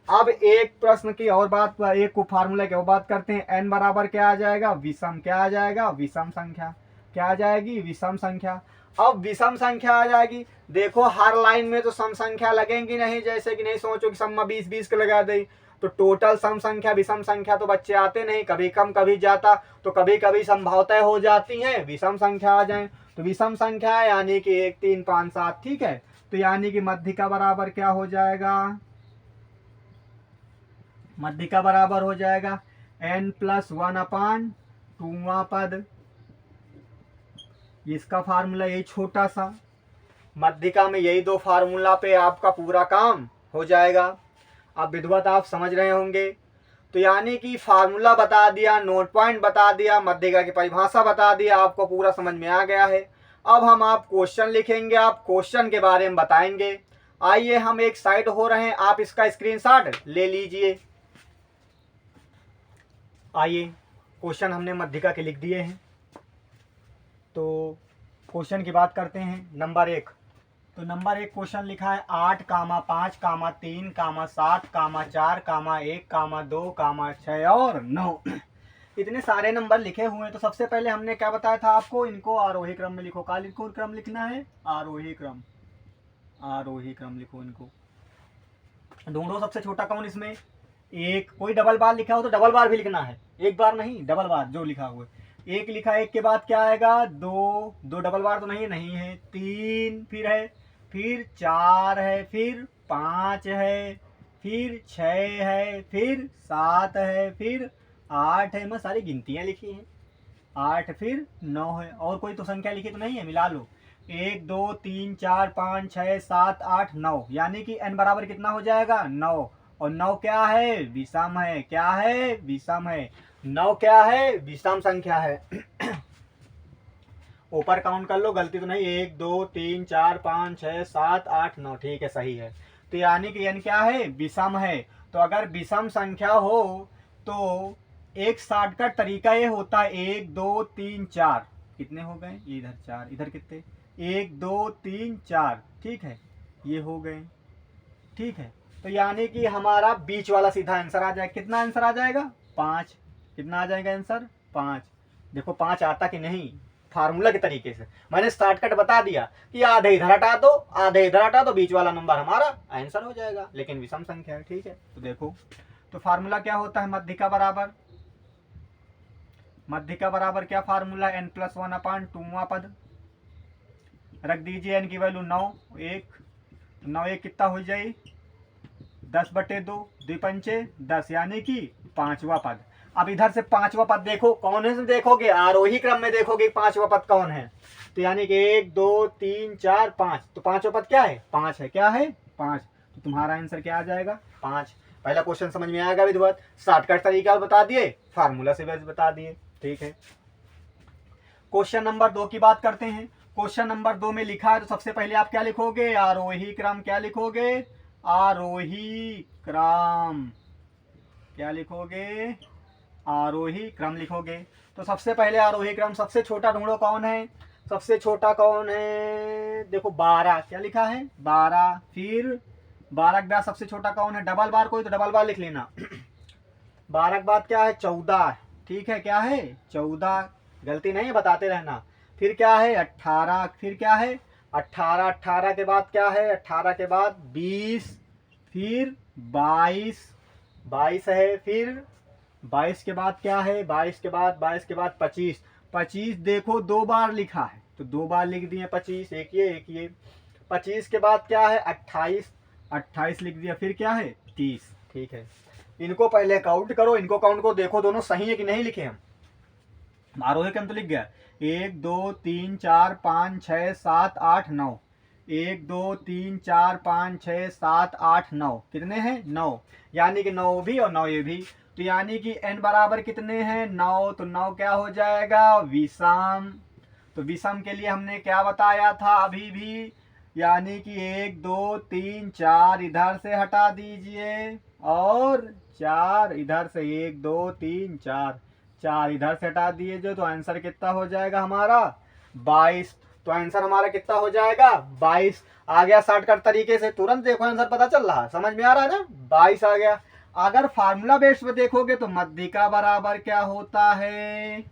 अब एक प्रश्न की और बात, एक को फार्मूला की और बात करते हैं। n बराबर क्या आ जाएगा, विषम, क्या आ जाएगा, विषम संख्या, क्या आ जाएगी, विषम संख्या। अब विषम संख्या आ जाएगी। देखो हर लाइन में तो सम संख्या लगेंगी नहीं, जैसे कि नहीं सोचो कि सम में 20 के लगा दे, तो टोटल सम संख्या विषम संख्या तो बच्चे आते नहीं, कभी कम कभी जाता, तो कभी कभी संभवतः हो जाती हैं विषम संख्या आ जाए। तो विषम संख्या यानी कि 1 3 5 7, ठीक है। तो यानी कि मध्यिका बराबर क्या हो जाएगा, मध्यिका बराबर हो जाएगा n+1/2वां पद, इसका फार्मूला यही छोटा सा, मध्यिका में यही 2 फार्मूला पे आपका पूरा काम हो जाएगा। अब विधिवत आप समझ रहे होंगे। तो यानी कि फार्मूला बता दिया, नोट पॉइंट बता दिया, मध्यिका की परिभाषा बता दिया, आपको पूरा समझ में आ गया है। अब हम आप क्वेश्चन लिखेंगे, आप क्वेश्चन के बारे में बताएंगे। आइए हम एक साइड हो रहे हैं, आप इसका स्क्रीनशॉट ले लीजिए। आइए क्वेश्चन हमने मध्यिका के लिख दिए हैं। तो क्वेश्चन की बात करते हैं। नंबर 1, तो नंबर 1 क्वेश्चन लिखा है 8, 5, 3, 7, 4, 1, 2, 6 और 9। इतने सारे नंबर लिखे हुए हैं। तो सबसे पहले हमने क्या बताया था आपको, इनको आरोही क्रम में लिखो। का लिखो क्रम लिखना है, आरोही क्रम, आरोही क्रम लिखो इनको। ढूंढो सबसे छोटा कौन इसमें। एक, कोई डबल बार लिखा हो तो डबल बार भी लिखना है, एक बार नहीं, डबल बार जो लिखा हुआ है। एक लिखा, एक के बाद क्या आएगा, दो, दो डबल बार तो नहीं है, तीन फिर है, फिर चार है, फिर पाँच है, फिर छः है, फिर सात है, फिर आठ है। मैं सारी गिनतियाँ लिखी हैं, आठ, फिर नौ है। और कोई तो संख्या लिखी तो नहीं है, मिला लो। 1 2 3 4 5 6 7 8 9, यानी कि n बराबर कितना हो जाएगा, 9। और 9 क्या है, विषम है। क्या है, विषम है। 9 क्या है, विषम संख्या है। ऊपर काउंट कर लो, गलती तो नहीं। 1 2 3 4 5 6 7 8 9, ठीक है, सही है। तो यानी कि n क्या है, विषम है। तो अगर विषम संख्या हो तो एक शॉर्टकट तरीका ये होता है, 1 2 3 4, कितने हो गए, ये इधर 4, इधर कितने, 1 2 3 4, ठीक है, ये हो गए, ठीक है। तो यानी कि हमारा बीच वाला सीधा आंसर आ जाएगा। कितना आंसर आ जाएगा, 5। कितना आ जाएगा आंसर, 5। देखो 5 आता कि नहीं, फार्मूला के तरीके से मैंने शॉर्टकट बता दिया कि आधे इधर हटा दो, आधे इधर हटा दो, बीच वाला नंबर हमारा आंसर हो जाएगा। लेकिन विषम संख्या है, ठीक है। तो देखो, तो फार्मूला क्या होता है, मध्यिका बराबर, मध्यिका बराबर क्या फार्मूला, n+1/2वां पद। रख दीजिए n की वैल्यू 9, 1, 9 1 कितना हो जाए, 10/2, 2 पंचे 10, यानी कि 5वां पद। अब इधर से 5वां पद देखो, कौन है, देखोगे आरोही क्रम में देखोगे 5वां पद कौन है। तो यानी कि 1 2 3 4 5, तो 5वां पद क्या है, 5 है। क्या है, 5। तो तुम्हारा आंसर क्या आ जाएगा, 5। पहला क्वेश्चन समझ में आएगा विद्वत, शॉर्टकट तरीका बता दिए, फार्मूला से बता दिए, ठीक है। क्वेश्चन नंबर 2 की बात करते हैं। क्वेश्चन नंबर 2 में लिखा है, तो सबसे पहले आप क्या लिखोगे, आरोही क्रम। क्या लिखोगे, आरोही क्रम। क्या लिखोगे, आरोही क्रम लिखोगे। तो सबसे पहले आरोही क्रम, सबसे छोटा ढूंढो कौन है, सबसे छोटा कौन है, देखो 12। क्या लिखा है, 12। फिर 12 के बाद सबसे छोटा कौन है, डबल बार, कोई तो डबल बार लिख लेना। 12 के बाद क्या है, 14, ठीक है। क्या है, 14, गलती नहीं है, बताते रहना। फिर क्या है, 18। फिर क्या है, 18। 18 के बाद क्या है, 18 के बाद 20, फिर 22, 22 है। फिर 22 के बाद क्या है, 22 के बाद 25। 25 देखो 2 बार लिखा है, तो 2 बार लिख दिए 25, एक ये एक ये। 25 के बाद क्या है, 28, 28 लिख दिया। फिर क्या है, 30, ठीक है। इनको पहले काउंट करो, इनको काउंट को देखो दोनों सही है कि नहीं लिखे हम। आरोही क्रम तो लिख गया, 1 2 3 4 5 6 7 8 9, 1 2 3 4 5 6 7 8 9, कितने हैं, 9। यानी कि 9 भी और 9 ये भी। तो यानी कि n बराबर कितने हैं, 9। तो 9 क्या हो जाएगा, विषम। तो विषम के लिए हमने क्या बताया था अभी भी, यानी कि 1 2 3 4 इधर से हटा दीजिए, और 4 इधर से, 1 2 3 4, 4 इधर से हटा दिए जो, तो आंसर कितना हो जाएगा हमारा, 22। तो आंसर हमारा कितना हो जाएगा, 22 आ गया। शॉर्टकट तरीके से तुरंत देखो आंसर पता चल रहा है, समझ में आ रहा है ना, 22 आ गया। अगर फार्मूला बेस पे देखोगे तो मध्यिका बराबर क्या होता है,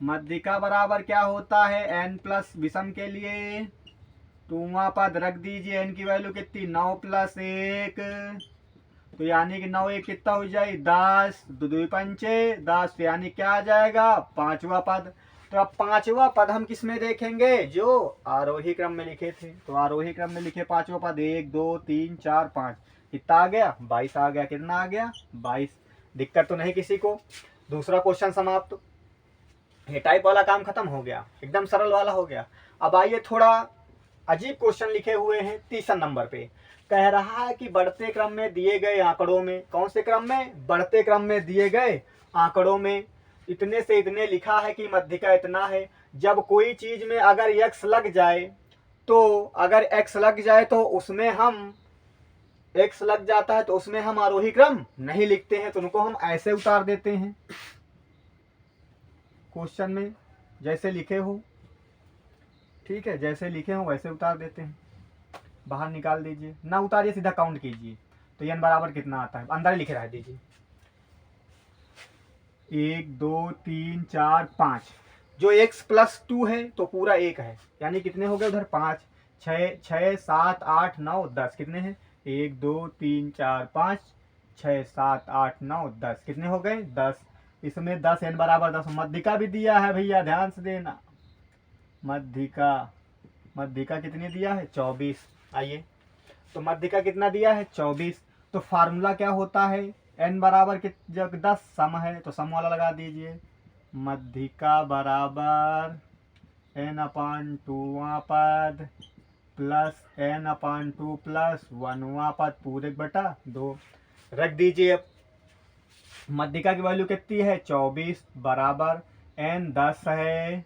मध्यिका बराबर क्या होता है, n प्लस विषम के लिए 2वां पद। रख दीजिए n की वैल्यू कितनी, 9 + 1, तो यानी कि 9 1 कितना हो जाए, 10, 2 पंचे 10, यानी क्या आ जाएगा, 5वां पद। तो अब 5वां पद हम किस में देखेंगे, जो आरोही क्रम में लिखे थे। तो आरोही क्रम में लिखे 5वां पद, 1 2 3 4 5, कितना आ गया, 22 आ गया। कितना आ गया, 22। दिक्कत तो नहीं किसी को। दूसरा क्वेश्चन समाप्त। ये टाइप वाला काम खत्म हो गया, एकदम सरल वाला हो गया। अब आइए थोड़ा अजीब क्वेश्चन लिखे हुए हैं 3 नंबर पे। कह रहा है कि बढ़ते क्रम में दिए गए आंकड़ों में, कौन से क्रम में, बढ़ते क्रम में दिए गए आंकड़ों में इतने से इतने लिखा है कि मध्यिका इतना है। जब कोई चीज में अगर x लग जाए, तो अगर x लग जाए तो उसमें हम, x लग जाता है तो उसमें हम आरोही क्रम नहीं लिखते हैं, तो उनको हम ऐसे उतार देते हैं क्वेश्चन में जैसे लिखे हो। ठीक है, जैसे लिखे हो वैसे उतार देते हैं, बाहर निकाल दीजिए, ना उतारिए सीधा काउंट कीजिए। तो n बराबर कितना आता है, अंदर ही लिखे रह दीजिए, 1 2 3 4 5। जो x प्लस 2 है तो पूरा 1 है, यानी कितने हो गए उधर 5, 6 6 7 8 9 10, कितने हैं 1 2 3 4 5 6 7 8 9 10, कितने हो गए 10। इसमें 10 n बराबर 10, मध्यिका भी दिया है भैया, ध्यान से देना। मध्यिका, मध्यिका कितनी दिया है 24। आइए, तो मध्यिका कितना दिया है 24। तो फार्मूला क्या होता है, n बराबर के जब 10 सम है तो सम वाला लगा दीजिए, मध्यिका बराबर n अपान 2वां पद प्लस n अपान 2 प्लस 1वां पद पूरे बटा 2 रख दीजिए। अब मध्यिका की वैल्यू कितनी है 24 बराबर n 10 है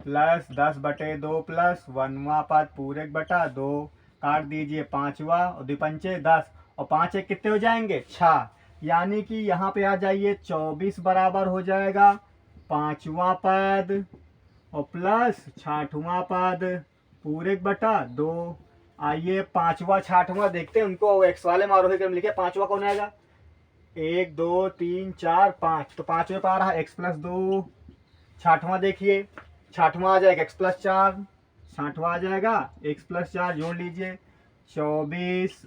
प्लस 10 बटे 2 प्लस 1वां पद पूरे बटा 2, काट दीजिए 5वां और 2 पंचे 10 और 5 एक कितने हो जाएंगे 6, यानी कि यहाँ पे आ जाइए 24 बराबर हो जाएगा 5वां पद और प्लस 6वां पद पूरे बटा 2। आइए 5वां 6वां देखते हैं, उनको एक्स वाले में आरोही क्रम लिखे। 5वां कौन आएगा 1 2 3 4 5, तो 5वें पे आ रहा x प्लस 2। 6वां देखिए, 6वां आ जाएगा x प्लस 4, 6वां आ जाएगा x प्लस 4, जोड़ लीजिए 24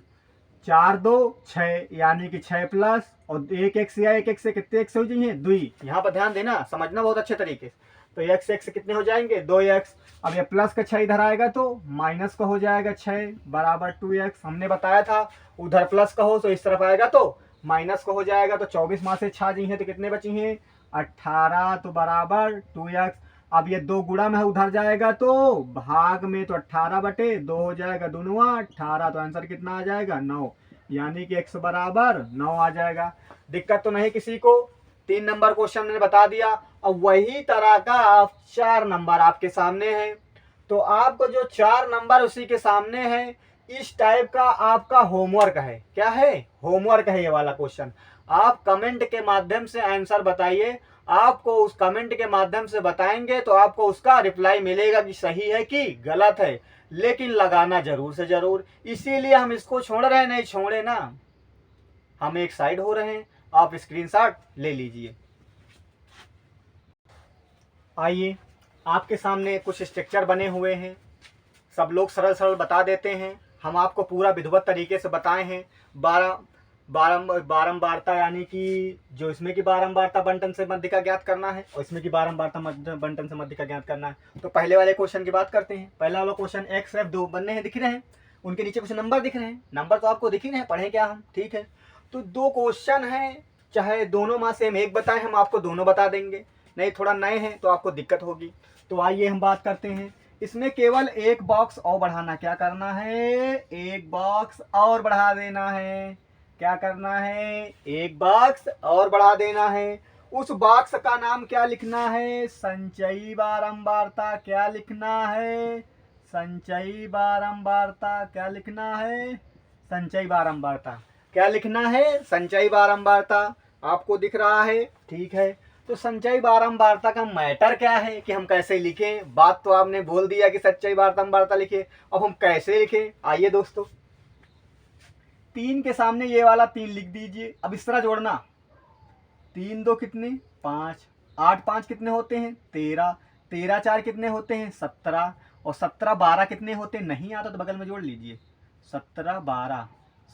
4 2 6, यानी कि 6 प्लस और 1 x या 1 x से कितने x हो जाएंगे 2। यहाँ पर ध्यान देना, समझना बहुत अच्छे तरीके से। तो x x से कितने हो जाएंगे 2x। अब ये प्लस का 6 इधर आएगा तो माइनस का हो जाएगा 6 बराबर 2x। हमने बताया था उधर प्लस का हो तो इस तरफ आएगा तो माइनस का हो जाएगा। तो 24 में से 6 जी हैं तो कितने बची हैं 18, तो बराबर 2x। अब ये 2 गुणा में उधर जाएगा तो भाग में, तो 18 बटे 2 हो जाएगा, दोनों 18, तो आंसर कितना आ जाएगा 9, यानी कि x बराबर 9 आ जाएगा। दिक्कत तो नहीं किसी को, 3 नंबर क्वेश्चन मैंने बता दिया। अब वही तरह का 4 नंबर आपके सामने है, तो आपको जो 4 नंबर उसी के सामने है, इस टाइप का आपका होमवर्क है। क्या है होमवर्क है ये वाला क्वेश्चन। आप कमेंट के माध्यम से आंसर बताइए, आपको उस कमेंट के माध्यम से बताएंगे तो आपको उसका रिप्लाई मिलेगा कि सही है कि गलत है, लेकिन लगाना जरूर से जरूर। इसीलिए हम इसको छोड़ रहे हैं, नहीं छोड़े ना, हम एक साइड हो रहे हैं। आप स्क्रीनशॉट ले लीजिए। आइए, आपके सामने कुछ स्ट्रक्चर बने हुए हैं, सब लोग सरल सरल बता देते हैं, हम आपको पूरा विधिवत तरीके से बताए हैं। बारंबारता, यानी कि जो इसमें की बारंबारता बंटन से मध्यिका ज्ञात करना है और इसमें की बारंबारता बंटन से मध्यिका ज्ञात करना है। तो पहले वाले क्वेश्चन की बात करते हैं। पहला वाला क्वेश्चन एक्स एफ 2 बनने हैं, दिख रहे हैं, उनके नीचे कुछ नंबर दिख रहे हैं, नंबर तो आपको दिख ही रहे हैं, पढ़े क्या हम, ठीक है। तो 2 क्वेश्चन है, चाहे दोनों में से हम एक बताएं, हम आपको दोनों बता देंगे, नहीं थोड़ा नए हैं तो आपको दिक्कत होगी। तो आइए हम बात करते हैं। इसमें केवल एक बॉक्स और बढ़ाना, क्या करना है एक बॉक्स और बढ़ा देना है, क्या करना है एक बॉक्स और बढ़ा देना है। उस बॉक्स का नाम क्या लिखना है संचयी बारंबारता। क्या लिखना है संचयी बारंबारता, क्या लिखना है संचयी बारंबारता, क्या लिखना है संचयी बारंबारता। आपको दिख रहा है, ठीक है। तो संचयी बारंबारता का मैटर क्या है कि हम कैसे लिखें। बात तो आपने बोल दिया कि संचयी बारंबारता लिखे, अब हम कैसे लिखें। आइए दोस्तों, 3 के सामने ये वाला 3 लिख दीजिए। अब इस तरह जोड़ना, 3 2 कितने 5, 8 5 कितने होते हैं 13, 13 4 कितने होते हैं 17, और 17 12 कितने होते हैं, नहीं आता तो बगल में जोड़ लीजिए, 17 12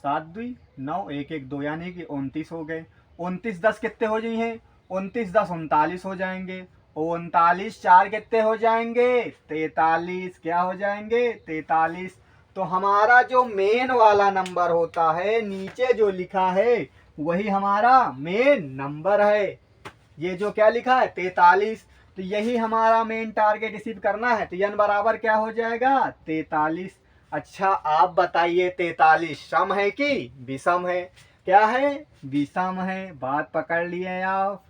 7 2 9 1 1 2, यानी कि 29 हो गए। 29 10 कितने हो जाए हैं 29 10 39 हो जाएंगे, 39 4 कितने हो जाएंगे 43, क्या हो जाएंगे 43। तो हमारा जो मेन वाला नंबर होता है, नीचे जो लिखा है वही हमारा मेन नंबर है। ये जो क्या लिखा है 43, तो यही हमारा मेन टारगेट रिसीव करना है। तो n बराबर क्या हो जाएगा 43। अच्छा आप बताइए 43 सम है कि विषम है। क्या है विषम है, बात पकड़ लिए आप,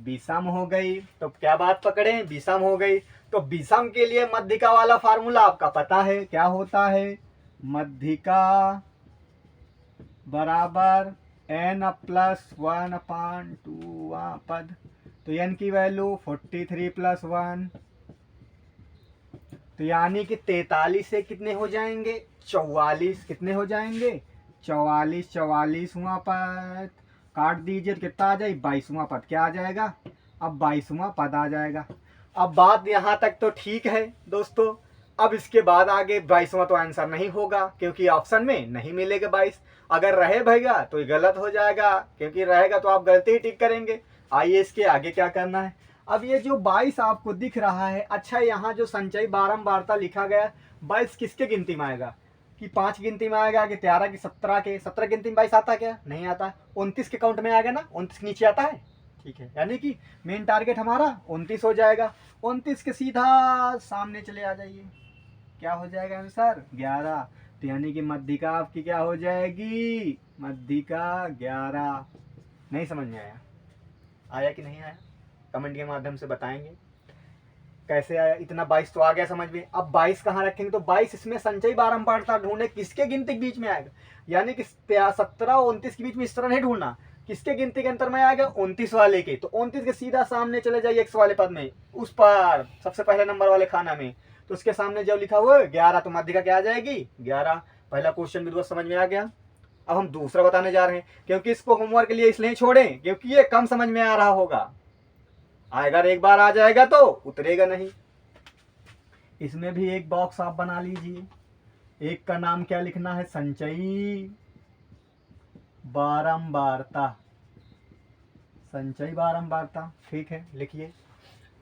विषम हो गई। तो क्या बात पकड़े विषम हो गई। तो विषम के लिए मध्यिका वाला फार्मूला आपका पता है, क्या होता है मध्यिका बराबर n प्लस 1/2 पद। तो n की वैल्यू 43 + 1 तो यानी कि 43 से कितने हो जाएंगे, 44, कितने हो जाएंगे 44, 44वां पद काट दीजिए तो कितना आ जाए 22वां पद, क्या आ जाएगा, अब 22वां पद आ जाएगा। अब बात यहाँ तक तो ठीक है दोस्तों। अब इसके बाद आगे 22वां तो आंसर नहीं होगा क्योंकि ऑप्शन में नहीं मिलेगा 22। अगर रहे भैया तो ये गलत हो जाएगा, क्योंकि रहेगा तो आप गलती ही टिक करेंगे। आइए इसके आगे क्या करना है। अब ये जो 22 आपको दिख रहा है, अच्छा यहाँ जो संचयी बारंबारता लिखा गया 22 किसके गिनती में आएगा, कि 5 गिनती में आएगा कि 13 की 17 के, 17 गिनती में 22 आता क्या, नहीं आता। 29 के काउंट में आएगा ना, 29 के नीचे आता है, ठीक है। यानी कि मेन टारगेट हमारा 29 हो जाएगा। 29 के सीधा सामने चले आ जाइए, क्या हो जाएगा आंसर 11। तो यानी कि मध्यिका आपकी क्या हो जाएगी, मध्यिका 11। नहीं समझ में आया, आया कि नहीं आया, कमेंट के माध्यम से बताएंगे कैसे आया। इतना 22 तो आ गया समझ में। अब 22 कहाँ रखेंगे, तो 22 इसमें संचयी बारंबारता ढूंढे, किसके गिनती के बीच में आएगा, यानी कि 17 और 29 के बीच में इस तरह नहीं ढूंढना, किसके गिनती के अंतर में आएगा 29 वाले के। तो 29 के सीधा सामने चले जाइए x वाले पद में, उस पर सबसे पहले नंबर वाले खाना में, तो उसके सामने जब लिखा हुआ है 11, तो मध्यिका क्या आ जाएगी 11। पहला क्वेश्चन भी समझ में आ गया। अब हम दूसरा बताने जा रहे हैं, क्योंकि इसको होमवर्क के लिए इसलिए छोड़ें क्योंकि ये कम समझ में आ रहा होगा, अगर एक बार आ जाएगा तो उतरेगा नहीं। इसमें भी एक बॉक्स आप बना लीजिए। एक का नाम क्या लिखना है, संचयी बारंबारता, संचयी बारंबारता, ठीक है लिखिए।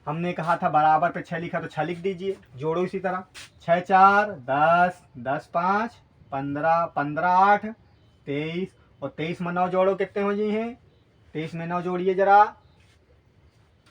हमने कहा था बराबर पे 6 लिखा तो 6 लिख दीजिए, जोड़ो इसी तरह, 6 4 10, 10 5 15, 15 8 23, और 23 में 9 जोड़ो कितने हो जाए हैं, 23 में 9 जोड़िए जरा,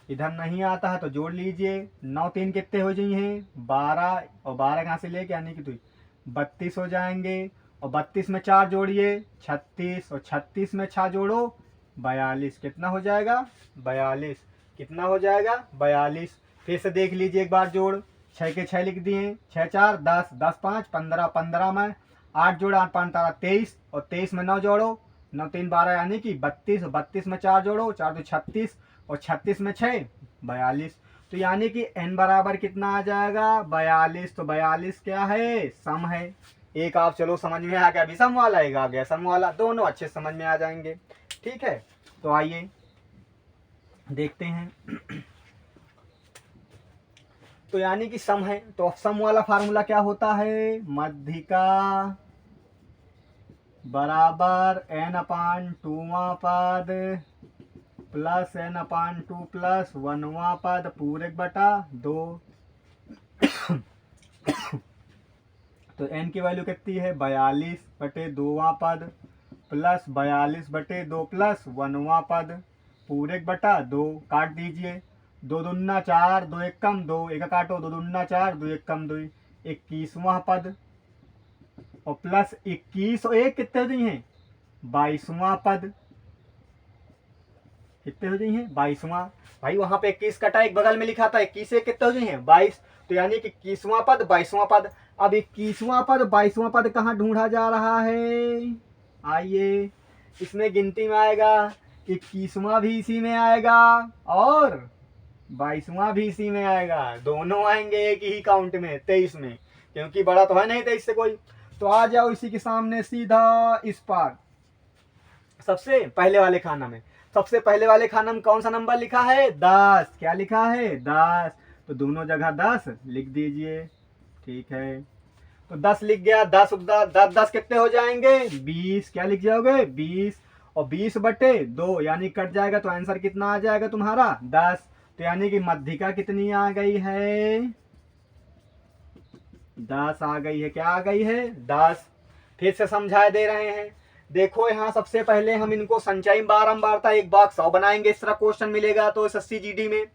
इधर नहीं आता है तो जोड़ लीजिए। 9 3 कितने हो जाए हैं 12, और 12 कहाँ से लेके, यानी कि 32 हो जाएंगे, और 32 में 4 जोड़िए 36, और 36 में 6 जोड़ो 42, कितना हो जाएगा 42, कितना हो जाएगा 42। फिर से देख लीजिए एक बार जोड़, 6 के 6 लिख दिए, 6 4 10, 10 5 15, 15 में 8 जोड़ 8 5 23, और 23 में 9 जोड़ो, 9 3 12 यानी कि 32, 32 में 4 जोड़ो, 4 2 36, और 36 में 6 42। तो यानी कि n बराबर कितना आ जाएगा 42। तो 42 क्या है, सम है। एक आप चलो समझ में आ गया, अभी सम वाला एक आ गया सम वाला, दोनों अच्छे समझ में आ जाएंगे, ठीक है। तो आइए देखते हैं। तो यानी कि सम है, तो सम वाला फार्मूला क्या होता है, मध्यिका बराबर n/2वां पद प्लस n/2 प्लस 1वां पद पूरक बटा 2। तो n की वैल्यू कितनी है 42/2वां पद प्लस 42/2 प्लस 1वां पद पूरक बटा 2। काट दीजिए, 2 दूना 4, 2 एक कम 2, एक काटो, 2 दूना 4, 2 एक कम 2, 21वां पद, और प्लस 21 और 1 कितने हो जाए हैं 22वां पद, कितने हो जाए हैं 22वां। भाई वहां पे 21 कटा, एक बगल में लिखा था 21 से कितने हो जाए हैं 22, तो यानी कि 21वां पद 22वां पद। अब 21वां पद 22वां पद कहाँ ढूंढा जा रहा है, आइए इसमें गिनती में आएगा, 21वां भी इसी में आएगा और 22वां भी इसी में आएगा, दोनों आएंगे एक ही काउंट में 23 में, क्योंकि बड़ा तो है नहीं 23 से कोई। तो आ जाओ इसी के सामने सीधा इस पार, सबसे पहले वाले खाना में। सबसे पहले वाले खाना में कौन सा नंबर लिखा है 10, क्या लिखा है 10, तो दोनों जगह 10 लिख दीजिए, ठीक है। तो 10 लिख गया, 10 10 10 कितने हो जाएंगे 20, क्या लिख जाओगे 20, और 20/2 यानी कट जाएगा, तो आंसर कितना आ जाएगा तुम्हारा 10। तो यानी कि मध्यिका कितनी आ गई है 10 आ गई है, क्या आ गई है 10। फिर से समझा दे रहे हैं, देखो यहाँ सबसे पहले हम इनको संचयी बारंबारता एक बॉक्स और बनाएंगे, इस तरह क्वेश्चन मिलेगा तो SSC GD में।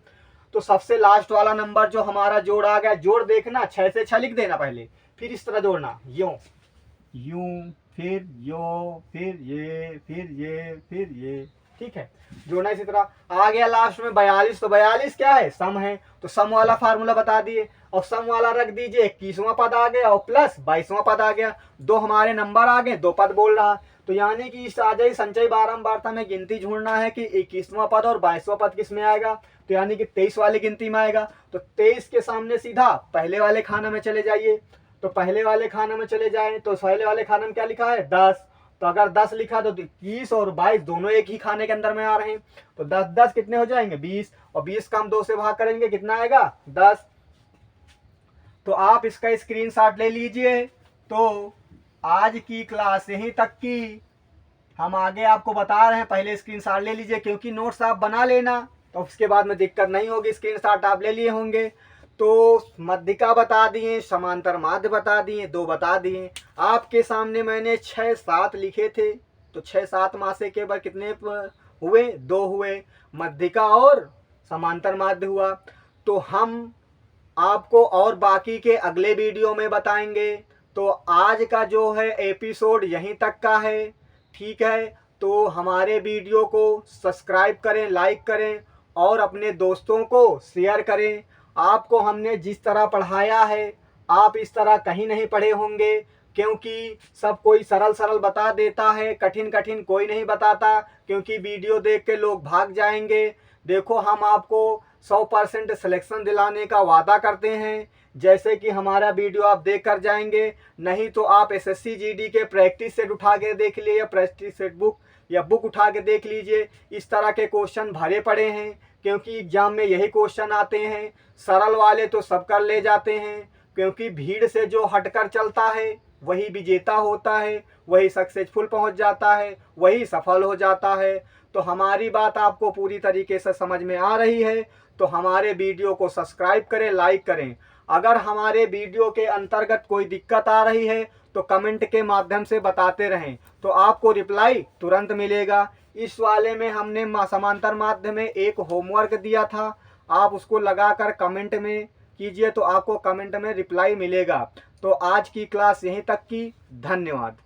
तो सबसे लास्ट वाला नंबर जो हमारा जोड़ आ गया, जोड़ देखना 6 से 6 लिख देना पहले, फिर इस तरह जोड़ना, यूं यूं फिर यो फिर ये फिर ये फिर ये, ठीक है, जोड़ना इसी तरह। आ गया लास्ट में 42, तो 42 क्या है सम है, तो सम वाला फार्मूला बता दिए, और सम वाला रख दीजिए, 21वां पद आ गया और प्लस 22वां पद आ गया, दो हमारे नंबर आ गए, दो पद बोल रहा, तो यानी कि इस आजाई संचय बारंबारता में गिनती ढूंढना है कि 21वां पद और 22वां पद किस में आएगा। तो यानी कि 23 वाली गिनती में आएगा। तो 23 के सामने सीधा पहले वाले खाने में चले जाइए। तो पहले वाले खाने में चले जाएं तो पहले वाले खाने में क्या लिखा है 10। तो अगर 10 लिखा तो 21 और 22 दोनों एक ही खाने के अंदर में आ रहे हैं। तो 10 10 कितने हो जाएंगे 20, और 20 का हम 2 से भाग करेंगे कितना आएगा 10। तो आप इसका स्क्रीनशॉट ले लीजिए। तो आज की क्लास यहीं तक की, हम आगे आपको बता रहे हैं, पहले स्क्रीनशॉट ले लीजिए क्योंकि नोट्स आप बना लेना तो उसके बाद में दिक्कत नहीं होगी। स्क्रीनशॉट आप ले लिए होंगे। तो मध्यिका बता दिए, समांतर माध्य बता दिए, 2 बता दिए। आपके सामने मैंने 6 7 लिखे थे। तो 6 7 में से केवल कितने हुए 2 हुए, मध्यिका और समांतर माध्य हुआ। तो हम आपको और बाकी के अगले वीडियो में बताएंगे। तो आज का जो है एपिसोड यहीं तक का है, ठीक है। तो हमारे वीडियो को सब्सक्राइब करें, लाइक करें और अपने दोस्तों को शेयर करें। आपको हमने जिस तरह पढ़ाया है आप इस तरह कहीं नहीं पढ़े होंगे, क्योंकि सब कोई सरल सरल बता देता है, कठिन कठिन कोई नहीं बताता, क्योंकि वीडियो देख के लोग भाग जाएंगे। देखो हम आपको 100% सिलेक्शन दिलाने का वादा करते हैं। जैसे कि हमारा वीडियो आप देख कर जाएंगे, नहीं तो आप एसएससी जीडी के प्रैक्टिस सेट उठा के देख लीजिए, प्रैक्टिस सेट बुक या बुक उठा के देख लीजिए। इस तरह के क्वेश्चन भरे पड़े हैं, क्योंकि एग्जाम में यही क्वेश्चन आते हैं। सरल वाले तो सब कर ले जाते हैं, क्योंकि भीड़ से जो हटकर चलता है वही विजेता होता है, वही सक्सेसफुल पहुंच जाता है, वही सफल हो जाता है। तो हमारी बात आपको पूरी तरीके से समझ में आ रही है तो हमारे वीडियो को सब्सक्राइब करें, लाइक करें। अगर हमारे वीडियो के अंतर्गत कोई दिक्कत आ रही है तो कमेंट के माध्यम से बताते रहें, तो आपको रिप्लाई तुरंत मिलेगा। इस वाले में हमने समांतर माध्य में एक होमवर्क दिया था, आप उसको लगाकर कमेंट में कीजिए तो आपको कमेंट में रिप्लाई मिलेगा। तो आज की क्लास यहीं तक की, धन्यवाद।